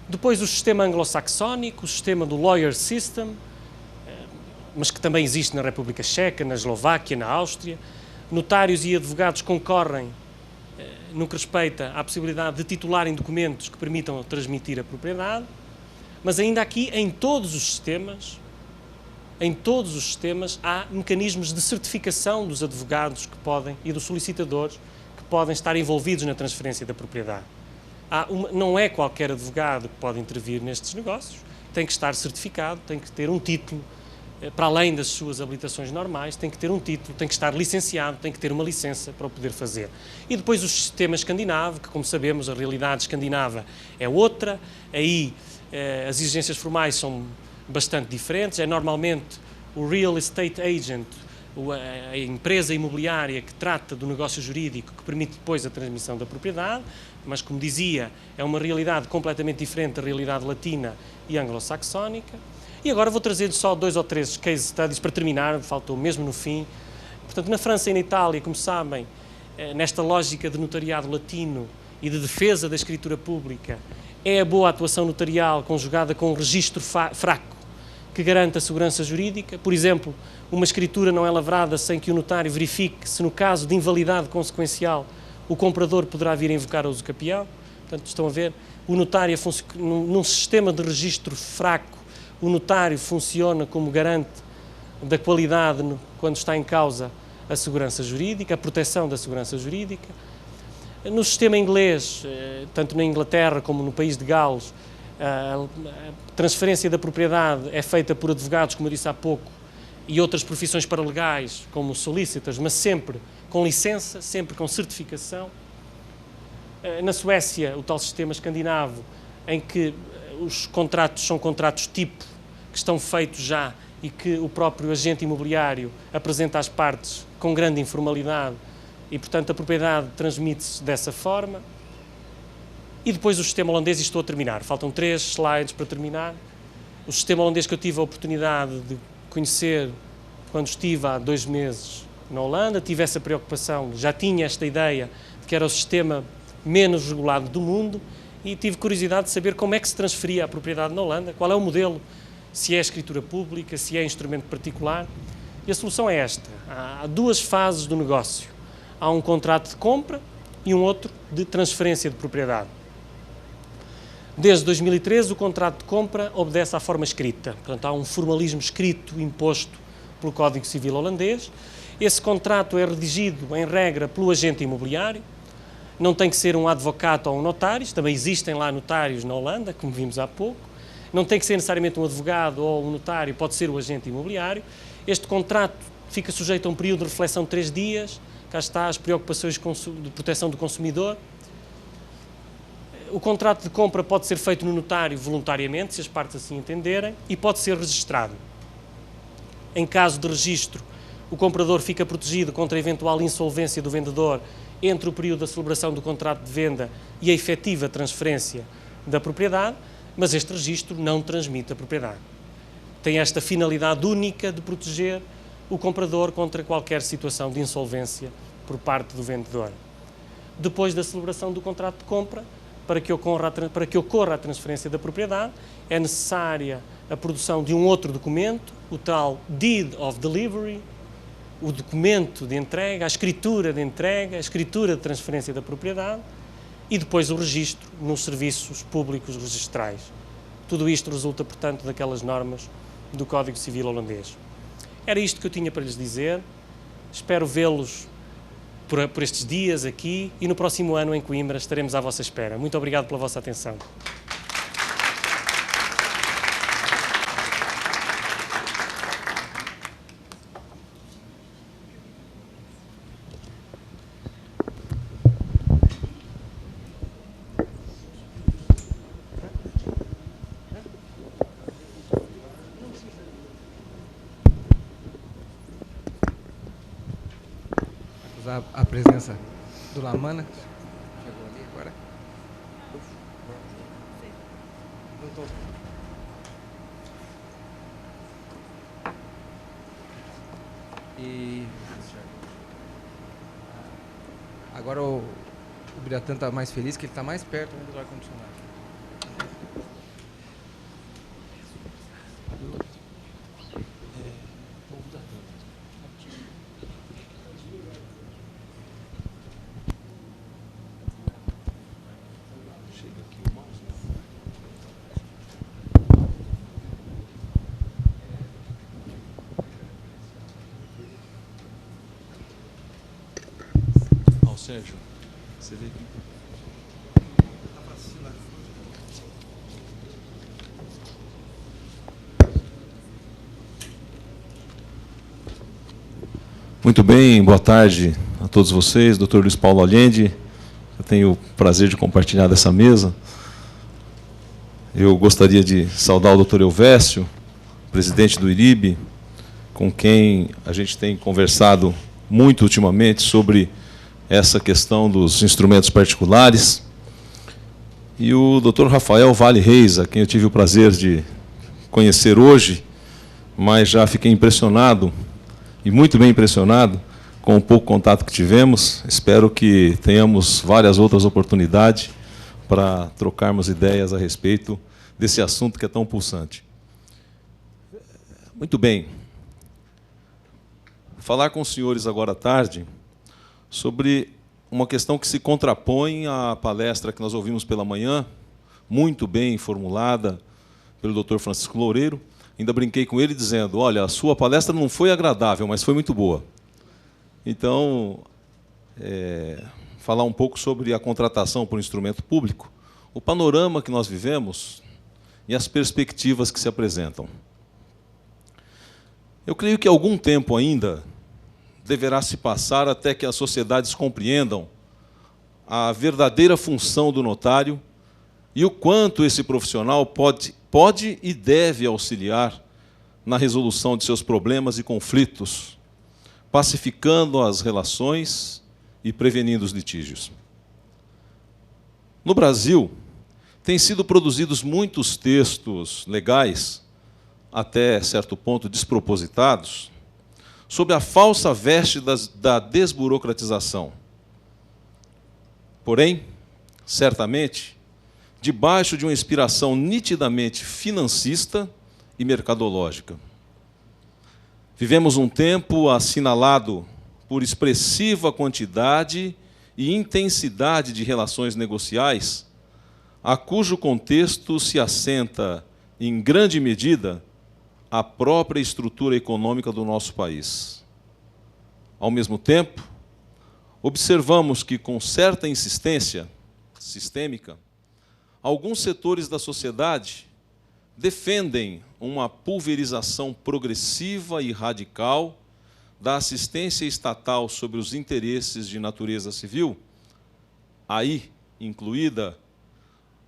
Depois, o sistema anglo-saxónico, o sistema do lawyer system, mas que também existe na República Checa, na Eslováquia, na Áustria. Notários e advogados concorrem no que respeita à possibilidade de titularem documentos que permitam transmitir a propriedade, mas ainda aqui, em todos os sistemas, há mecanismos de certificação dos advogados que podem, e dos solicitadores que podem estar envolvidos na transferência da propriedade. Não é qualquer advogado que pode intervir nestes negócios, tem que estar certificado, tem que ter um título, para além das suas habilitações normais, tem que ter um título, tem que estar licenciado, tem que ter uma licença para o poder fazer. E depois o sistema escandinavo, que, como sabemos, a realidade escandinava é outra, aí as exigências formais são bastante diferentes, é normalmente o real estate agent, a empresa imobiliária que trata do negócio jurídico que permite depois a transmissão da propriedade, mas, como dizia, é uma realidade completamente diferente da realidade latina e anglo-saxónica. E agora vou trazer-lhes só 2 ou 3 case studies para terminar, faltou mesmo no fim. Portanto, na França e na Itália, como sabem, nesta lógica de notariado latino e de defesa da escritura pública, é a boa atuação notarial conjugada com um registro fraco que garante a segurança jurídica. Por exemplo, uma escritura não é lavrada sem que o notário verifique se, no caso de invalidade consequencial, o comprador poderá vir a invocar a uso capião. Portanto, estão a ver, o notário, num sistema de registro fraco, o notário funciona como garante da qualidade quando está em causa a segurança jurídica, a proteção da segurança jurídica. No sistema inglês, tanto na Inglaterra como no país de Gales, a transferência da propriedade é feita por advogados, como eu disse há pouco, e outras profissões paralegais, como solicitors, mas sempre com licença, sempre com certificação. Na Suécia, o tal sistema escandinavo, em que os contratos são contratos tipo, que estão feitos já e que o próprio agente imobiliário apresenta às partes com grande informalidade e, portanto, a propriedade transmite-se dessa forma. E depois o sistema holandês, e estou a terminar, faltam 3 slides para terminar. O sistema holandês que eu tive a oportunidade de conhecer quando estive há 2 meses na Holanda, tive essa preocupação, já tinha esta ideia de que era o sistema menos regulado do mundo, e tive curiosidade de saber como é que se transferia a propriedade na Holanda, qual é o modelo, se é escritura pública, se é instrumento particular. E a solução é esta. Há duas fases do negócio. Há um contrato de compra e um outro de transferência de propriedade. Desde 2013, o contrato de compra obedece à forma escrita. Portanto, há um formalismo escrito imposto pelo Código Civil holandês. Esse contrato é redigido, em regra, pelo agente imobiliário. Não tem que ser um advogado ou um notário. Também existem lá notários na Holanda, como vimos há pouco. Não tem que ser necessariamente um advogado ou um notário, pode ser o agente imobiliário. Este contrato fica sujeito a um período de reflexão de 3 dias. Cá está as preocupações de proteção do consumidor. O contrato de compra pode ser feito no notário voluntariamente, se as partes assim entenderem, e pode ser registrado. Em caso de registro, o comprador fica protegido contra a eventual insolvência do vendedor entre o período da celebração do contrato de venda e a efetiva transferência da propriedade, mas este registro não transmite a propriedade. Tem esta finalidade única de proteger o comprador contra qualquer situação de insolvência por parte do vendedor. Depois da celebração do contrato de compra, para que ocorra a transferência da propriedade, é necessária a produção de um outro documento, o tal Deed of Delivery, o documento de entrega, a escritura de entrega, a escritura de transferência da propriedade e depois o registro nos serviços públicos registrais. Tudo isto resulta, portanto, daquelas normas do Código Civil holandês. Era isto que eu tinha para lhes dizer. Espero vê-los por estes dias aqui e no próximo ano em Coimbra estaremos à vossa espera. Muito obrigado pela vossa atenção. A presença do Lamana. Chegou ali agora. E agora o Biratã está mais feliz que ele está mais perto do ar-condicionado. Sérgio, você vê aqui. Muito bem, boa tarde a todos vocês, Dr. Luiz Paulo Allende. Eu tenho o prazer de compartilhar dessa mesa. Eu gostaria de saudar o Dr. Elvésio, presidente do IRIB, com quem a gente tem conversado muito ultimamente sobre essa questão dos instrumentos particulares, e o Dr. Rafael Vale Reis, a quem eu tive o prazer de conhecer hoje, mas já fiquei impressionado, e muito bem impressionado, com o pouco contato que tivemos. Espero que tenhamos várias outras oportunidades para trocarmos ideias a respeito desse assunto que é tão pulsante. Muito bem. Falar com os senhores agora à tarde sobre uma questão que se contrapõe à palestra que nós ouvimos pela manhã, muito bem formulada pelo Dr. Francisco Loureiro. Ainda brinquei com ele dizendo, olha, a sua palestra não foi agradável, mas foi muito boa. Então, falar um pouco sobre a contratação por instrumento público, o panorama que nós vivemos e as perspectivas que se apresentam. Eu creio que algum tempo ainda deverá se passar até que as sociedades compreendam a verdadeira função do notário e o quanto esse profissional pode e deve auxiliar na resolução de seus problemas e conflitos, pacificando as relações e prevenindo os litígios. No Brasil, têm sido produzidos muitos textos legais, até certo ponto despropositados, sob a falsa veste da desburocratização. Porém, certamente, debaixo de uma inspiração nitidamente financista e mercadológica. Vivemos um tempo assinalado por expressiva quantidade e intensidade de relações negociais, a cujo contexto se assenta, em grande medida, a própria estrutura econômica do nosso país. Ao mesmo tempo, observamos que, com certa insistência sistêmica, alguns setores da sociedade defendem uma pulverização progressiva e radical da assistência estatal sobre os interesses de natureza civil, aí incluída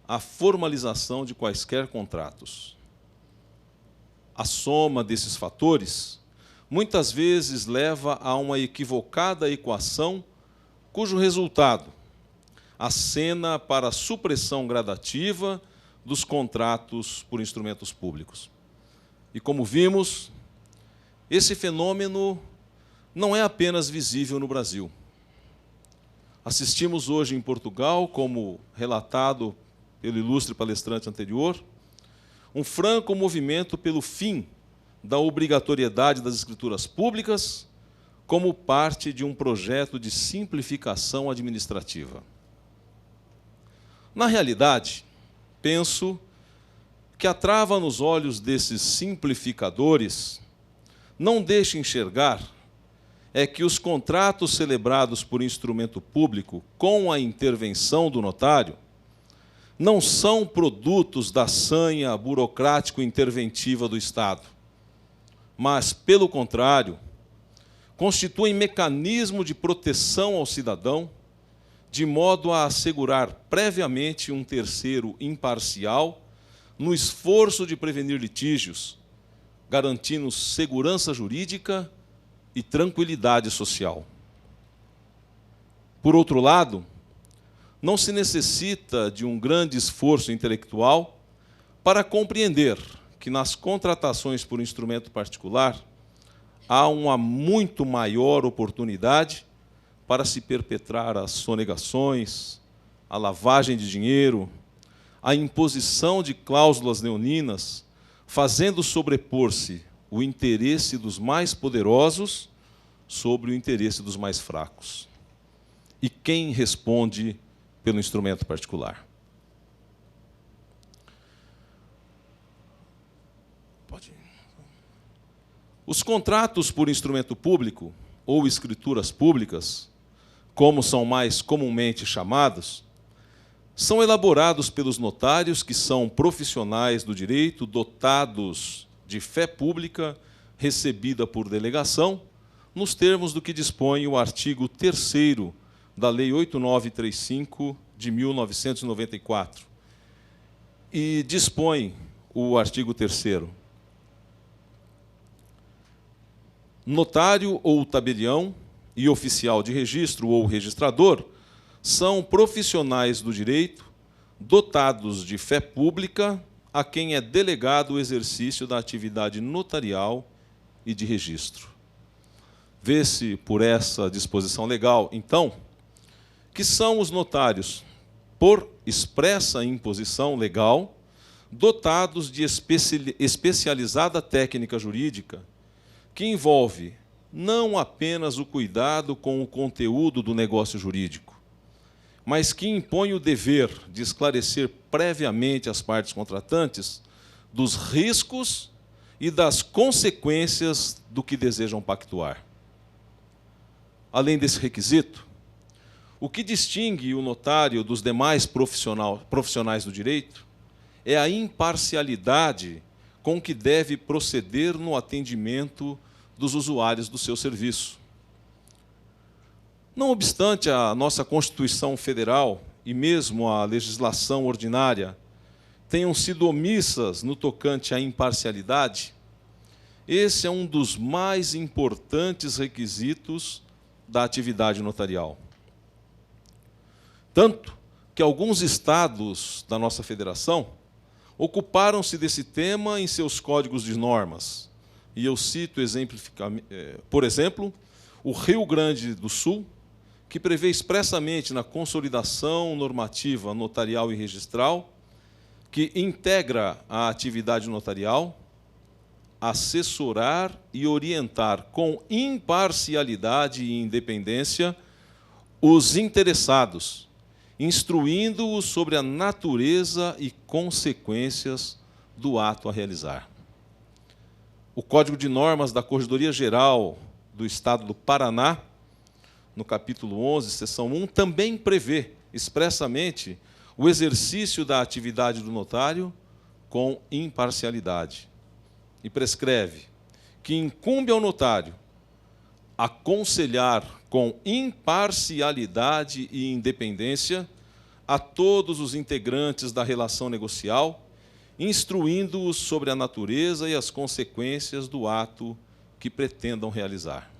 a formalização de quaisquer contratos. A soma desses fatores muitas vezes leva a uma equivocada equação cujo resultado acena para a supressão gradativa dos contratos por instrumentos públicos. E, como vimos, esse fenômeno não é apenas visível no Brasil. Assistimos hoje em Portugal, como relatado pelo ilustre palestrante anterior, um franco movimento pelo fim da obrigatoriedade das escrituras públicas como parte de um projeto de simplificação administrativa. Na realidade, penso que a trava nos olhos desses simplificadores não deixa enxergar é que os contratos celebrados por instrumento público com a intervenção do notário não são produtos da sanha burocrático-interventiva do Estado, mas, pelo contrário, constituem mecanismo de proteção ao cidadão, de modo a assegurar previamente um terceiro imparcial no esforço de prevenir litígios, garantindo segurança jurídica e tranquilidade social. Por outro lado, não se necessita de um grande esforço intelectual para compreender que nas contratações por instrumento particular há uma muito maior oportunidade para se perpetrar as sonegações, a lavagem de dinheiro, a imposição de cláusulas leoninas, fazendo sobrepor-se o interesse dos mais poderosos sobre o interesse dos mais fracos. E quem responde pelo instrumento particular? Pode ir. Os contratos por instrumento público, ou escrituras públicas, como são mais comumente chamados, são elaborados pelos notários, que são profissionais do direito, dotados de fé pública, recebida por delegação, nos termos do que dispõe o artigo 3º da Lei 8935, de 1994. E dispõe o artigo 3º. Notário ou tabelião e oficial de registro ou registrador são profissionais do direito dotados de fé pública a quem é delegado o exercício da atividade notarial e de registro. Vê-se por essa disposição legal, então, que são os notários, por expressa imposição legal, dotados de especializada técnica jurídica, que envolve não apenas o cuidado com o conteúdo do negócio jurídico, mas que impõe o dever de esclarecer previamente as partes contratantes dos riscos e das consequências do que desejam pactuar. Além desse requisito, o que distingue o notário dos demais profissionais do direito é a imparcialidade com que deve proceder no atendimento dos usuários do seu serviço. Não obstante a nossa Constituição Federal e mesmo a legislação ordinária tenham sido omissas no tocante à imparcialidade, esse é um dos mais importantes requisitos da atividade notarial. Tanto que alguns estados da nossa federação ocuparam-se desse tema em seus códigos de normas. E eu cito, por exemplo, o Rio Grande do Sul, que prevê expressamente na consolidação normativa notarial e registral que integra a atividade notarial, assessorar e orientar com imparcialidade e independência os interessados, instruindo-os sobre a natureza e consequências do ato a realizar. O Código de Normas da Corregedoria Geral do Estado do Paraná, no capítulo 11, seção 1, também prevê expressamente o exercício da atividade do notário com imparcialidade. E prescreve que incumbe ao notário aconselhar com imparcialidade e independência a todos os integrantes da relação negocial, instruindo-os sobre a natureza e as consequências do ato que pretendam realizar.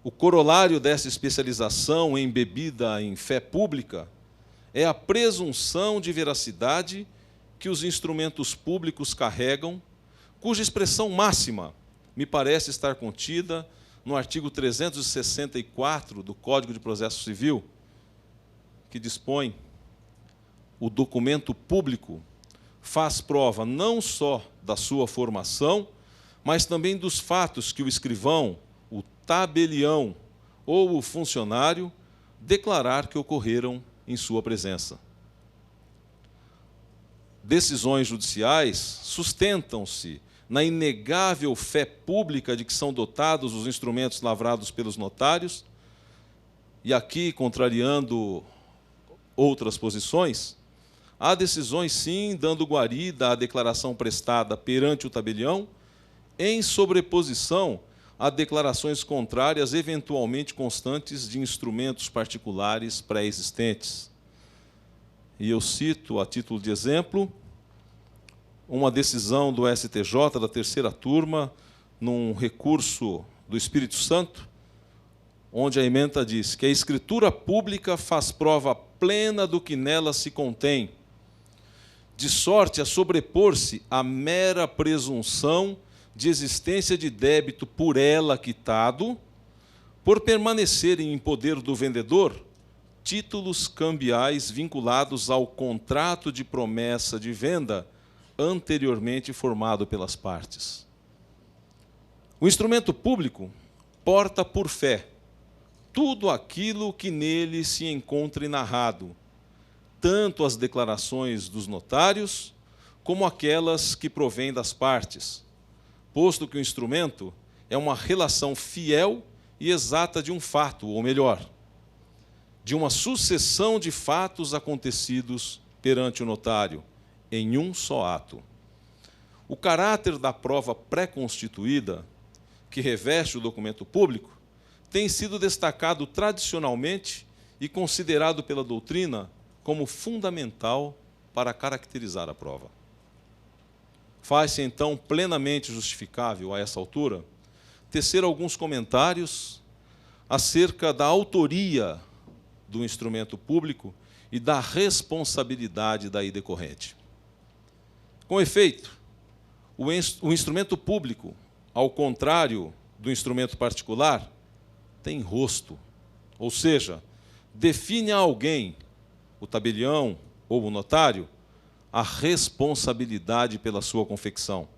O corolário dessa especialização embebida em fé pública é a presunção de veracidade que os instrumentos públicos carregam, cuja expressão máxima me parece estar contida no artigo 364 do Código de Processo Civil, que dispõe: o documento público faz prova não só da sua formação, mas também dos fatos que o escrivão, o tabelião ou o funcionário declarar que ocorreram em sua presença. Decisões judiciais sustentam-se na inegável fé pública de que são dotados os instrumentos lavrados pelos notários, e aqui, contrariando outras posições, há decisões, sim, dando guarida à declaração prestada perante o tabelião, em sobreposição a declarações contrárias eventualmente constantes de instrumentos particulares pré-existentes. E eu cito, a título de exemplo, uma decisão do STJ da terceira turma, num recurso do Espírito Santo, onde a ementa diz que a escritura pública faz prova plena do que nela se contém, de sorte a sobrepor-se à mera presunção de existência de débito por ela quitado, por permanecerem em poder do vendedor títulos cambiais vinculados ao contrato de promessa de venda anteriormente formado pelas partes. O instrumento público porta por fé tudo aquilo que nele se encontre narrado, tanto as declarações dos notários, como aquelas que provêm das partes, posto que o instrumento é uma relação fiel e exata de um fato, ou melhor, de uma sucessão de fatos acontecidos perante o notário, em um só ato. O caráter da prova pré-constituída, que reveste o documento público, tem sido destacado tradicionalmente e considerado pela doutrina como fundamental para caracterizar a prova. Faz-se, então, plenamente justificável, a essa altura, tecer alguns comentários acerca da autoria do instrumento público e da responsabilidade daí decorrente. Com efeito, o instrumento público, ao contrário do instrumento particular, tem rosto, ou seja, define a alguém, o tabelião ou o notário, a responsabilidade pela sua confecção,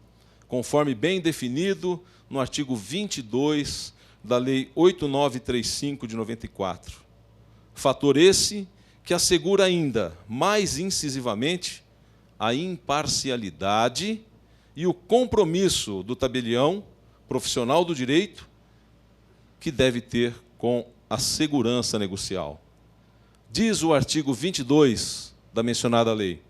conforme bem definido no artigo 22 da Lei 8935 de 94. Fator esse que assegura ainda, mais incisivamente, a imparcialidade e o compromisso do tabelião, profissional do direito, que deve ter com a segurança negocial. Diz o artigo 22 da mencionada lei: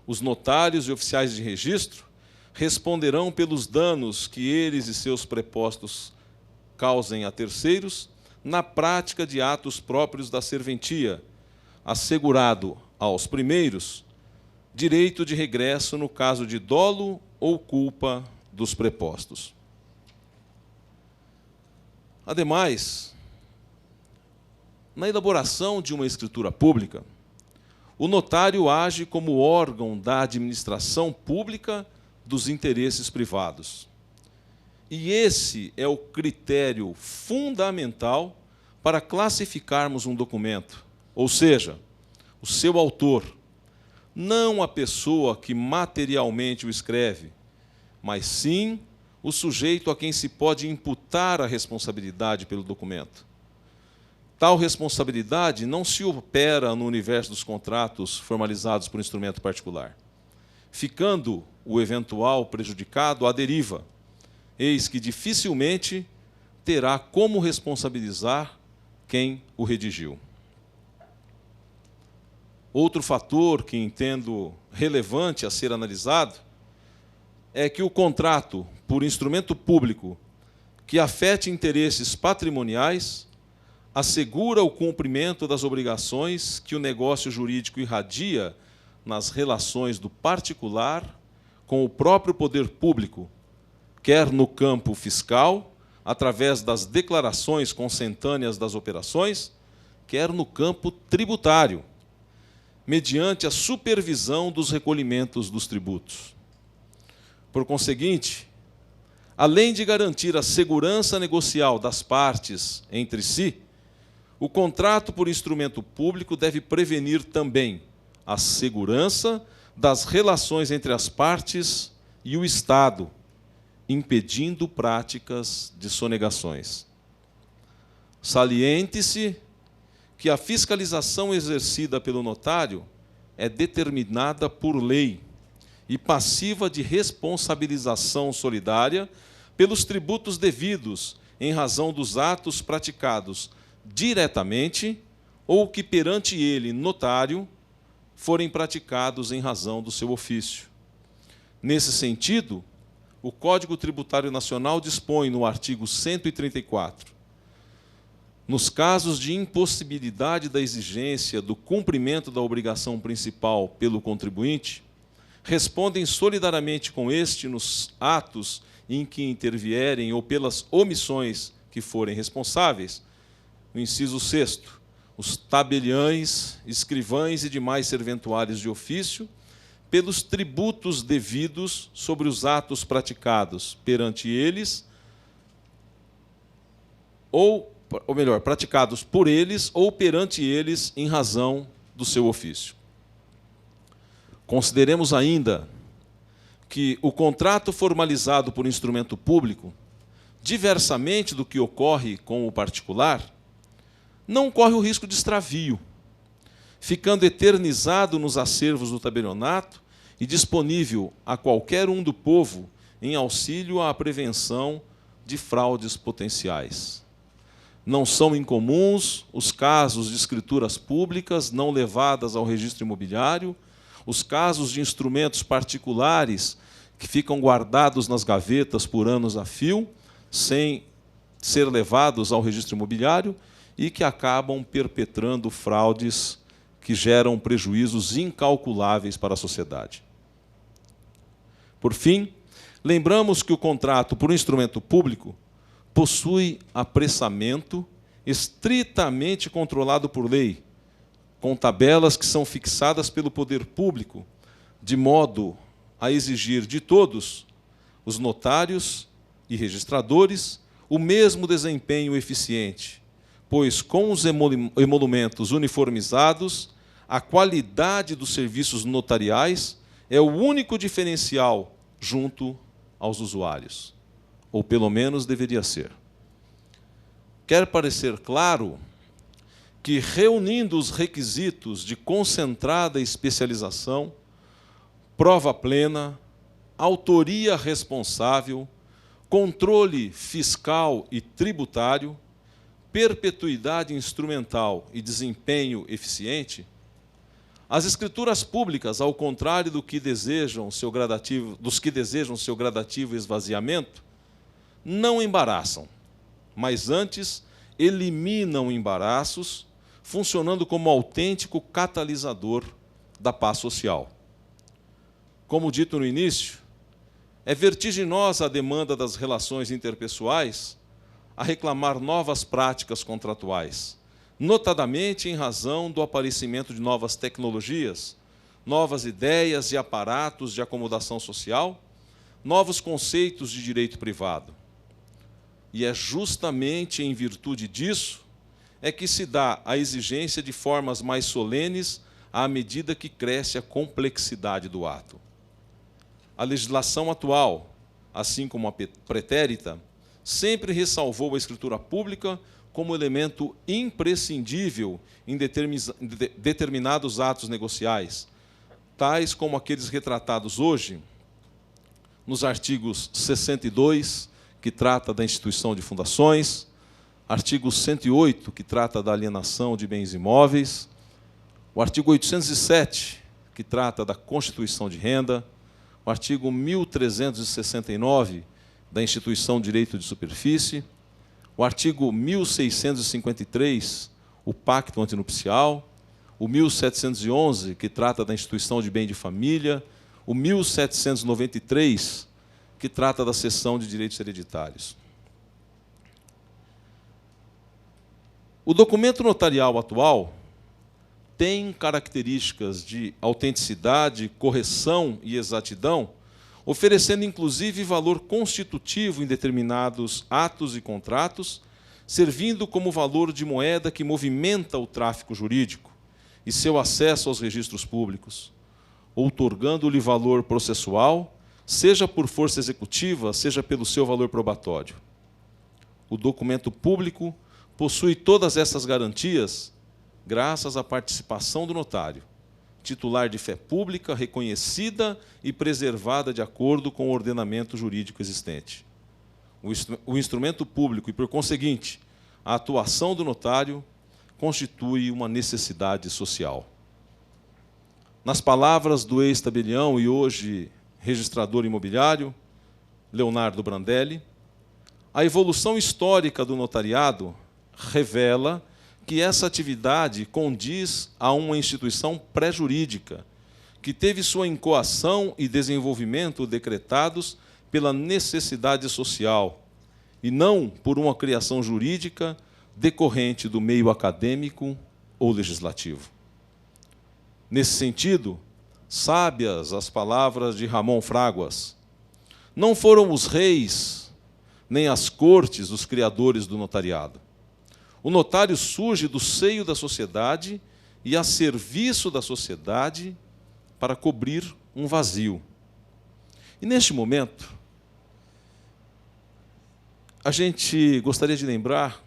os notários e oficiais de registro responderão pelos danos que eles e seus prepostos causem a terceiros na prática de atos próprios da serventia, assegurado aos primeiros direito de regresso no caso de dolo ou culpa dos prepostos. Ademais, na elaboração de uma escritura pública, o notário age como órgão da administração pública dos interesses privados. E esse é o critério fundamental para classificarmos um documento, ou seja, o seu autor, não a pessoa que materialmente o escreve, mas sim o sujeito a quem se pode imputar a responsabilidade pelo documento. Tal responsabilidade não se opera no universo dos contratos formalizados por instrumento particular, ficando o eventual prejudicado à deriva, eis que dificilmente terá como responsabilizar quem o redigiu. Outro fator que entendo relevante a ser analisado é que o contrato por instrumento público que afete interesses patrimoniais assegura o cumprimento das obrigações que o negócio jurídico irradia nas relações do particular com o próprio poder público, quer no campo fiscal, através das declarações consentâneas das operações, quer no campo tributário, mediante a supervisão dos recolhimentos dos tributos. Por conseguinte, além de garantir a segurança negocial das partes entre si, o contrato por instrumento público deve prevenir também a segurança das relações entre as partes e o Estado, impedindo práticas de sonegações. Saliente-se que a fiscalização exercida pelo notário é determinada por lei e passiva de responsabilização solidária pelos tributos devidos em razão dos atos praticados diretamente ou que perante ele, notário, forem praticados em razão do seu ofício. Nesse sentido, o Código Tributário Nacional dispõe, no artigo 134, nos casos de impossibilidade da exigência do cumprimento da obrigação principal pelo contribuinte, respondem solidariamente com este nos atos em que intervierem ou pelas omissões que forem responsáveis. O inciso 6º, os tabeliães, escrivães e demais serventuários de ofício, pelos tributos devidos sobre os atos praticados perante eles, ou melhor, praticados por eles ou perante eles em razão do seu ofício. Consideremos ainda que o contrato formalizado por instrumento público, diversamente do que ocorre com o particular, não corre o risco de extravio, ficando eternizado nos acervos do tabelionato e disponível a qualquer um do povo em auxílio à prevenção de fraudes potenciais. Não são incomuns os casos de escrituras públicas não levadas ao registro imobiliário, os casos de instrumentos particulares que ficam guardados nas gavetas por anos a fio, sem ser levados ao registro imobiliário, e que acabam perpetrando fraudes que geram prejuízos incalculáveis para a sociedade. Por fim, lembramos que o contrato por instrumento público possui apressamento estritamente controlado por lei, com tabelas que são fixadas pelo poder público, de modo a exigir de todos, os notários e registradores, o mesmo desempenho eficiente, pois com os emolumentos uniformizados, a qualidade dos serviços notariais é o único diferencial junto aos usuários, ou pelo menos deveria ser. Quer parecer claro que, reunindo os requisitos de concentrada especialização, prova plena, autoria responsável, controle fiscal e tributário, perpetuidade instrumental e desempenho eficiente, as escrituras públicas, ao contrário dos que desejam seu gradativo esvaziamento, não embaraçam, mas antes eliminam embaraços, funcionando como autêntico catalisador da paz social. Como dito no início, é vertiginosa a demanda das relações interpessoais a reclamar novas práticas contratuais, notadamente em razão do aparecimento de novas tecnologias, novas ideias e aparatos de acomodação social, novos conceitos de direito privado. E é justamente em virtude disso é que se dá a exigência de formas mais solenes à medida que cresce a complexidade do ato. A legislação atual, assim como a pretérita, sempre ressalvou a escritura pública como elemento imprescindível em determinados atos negociais, tais como aqueles retratados hoje nos artigos 62, que trata da instituição de fundações, artigo 108, que trata da alienação de bens imóveis, o artigo 807, que trata da constituição de renda, o artigo 1369, da instituição de direito de superfície, o artigo 1653, o pacto antinupcial, o 1711, que trata da instituição de bem de família, o 1793, que trata da cessão de direitos hereditários. O documento notarial atual tem características de autenticidade, correção e exatidão, oferecendo inclusive valor constitutivo em determinados atos e contratos, servindo como valor de moeda que movimenta o tráfico jurídico e seu acesso aos registros públicos, outorgando-lhe valor processual, seja por força executiva, seja pelo seu valor probatório. O documento público possui todas essas garantias graças à participação do notário, titular de fé pública, reconhecida e preservada de acordo com o ordenamento jurídico existente. O instrumento público e, por conseguinte, a atuação do notário constitui uma necessidade social. Nas palavras do ex-tabelião e hoje registrador imobiliário, Leonardo Brandelli, a evolução histórica do notariado revela que essa atividade condiz a uma instituição pré-jurídica, que teve sua incoação e desenvolvimento decretados pela necessidade social, e não por uma criação jurídica decorrente do meio acadêmico ou legislativo. Nesse sentido, sábias as palavras de Ramon Fraguas: não foram os reis nem as cortes os criadores do notariado. O notário surge do seio da sociedade e a serviço da sociedade para cobrir um vazio. E, neste momento, a gente gostaria de lembrar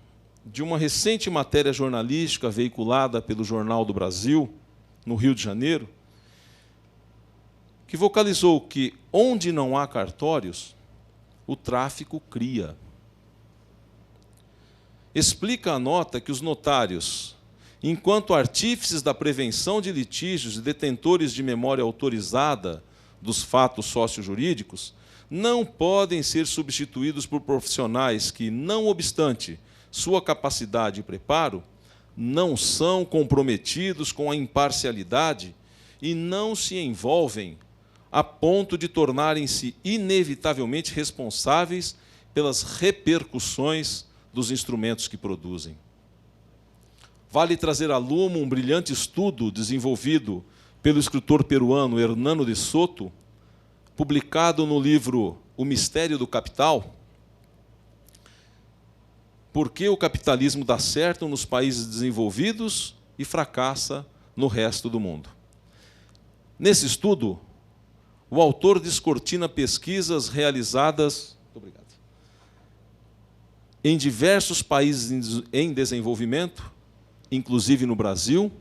de uma recente matéria jornalística veiculada pelo Jornal do Brasil, no Rio de Janeiro, que vocalizou que, onde não há cartórios, o tráfico cria. Explica a nota que os notários, enquanto artífices da prevenção de litígios e detentores de memória autorizada dos fatos sociojurídicos, não podem ser substituídos por profissionais que, não obstante sua capacidade e preparo, não são comprometidos com a imparcialidade e não se envolvem a ponto de tornarem-se inevitavelmente responsáveis pelas repercussões dos instrumentos que produzem. Vale trazer a lume um brilhante estudo desenvolvido pelo escritor peruano Hernando de Soto, publicado no livro O Mistério do Capital, Por que o capitalismo dá certo nos países desenvolvidos e fracassa no resto do mundo. Nesse estudo, o autor descortina pesquisas realizadas em diversos países em desenvolvimento, inclusive no Brasil,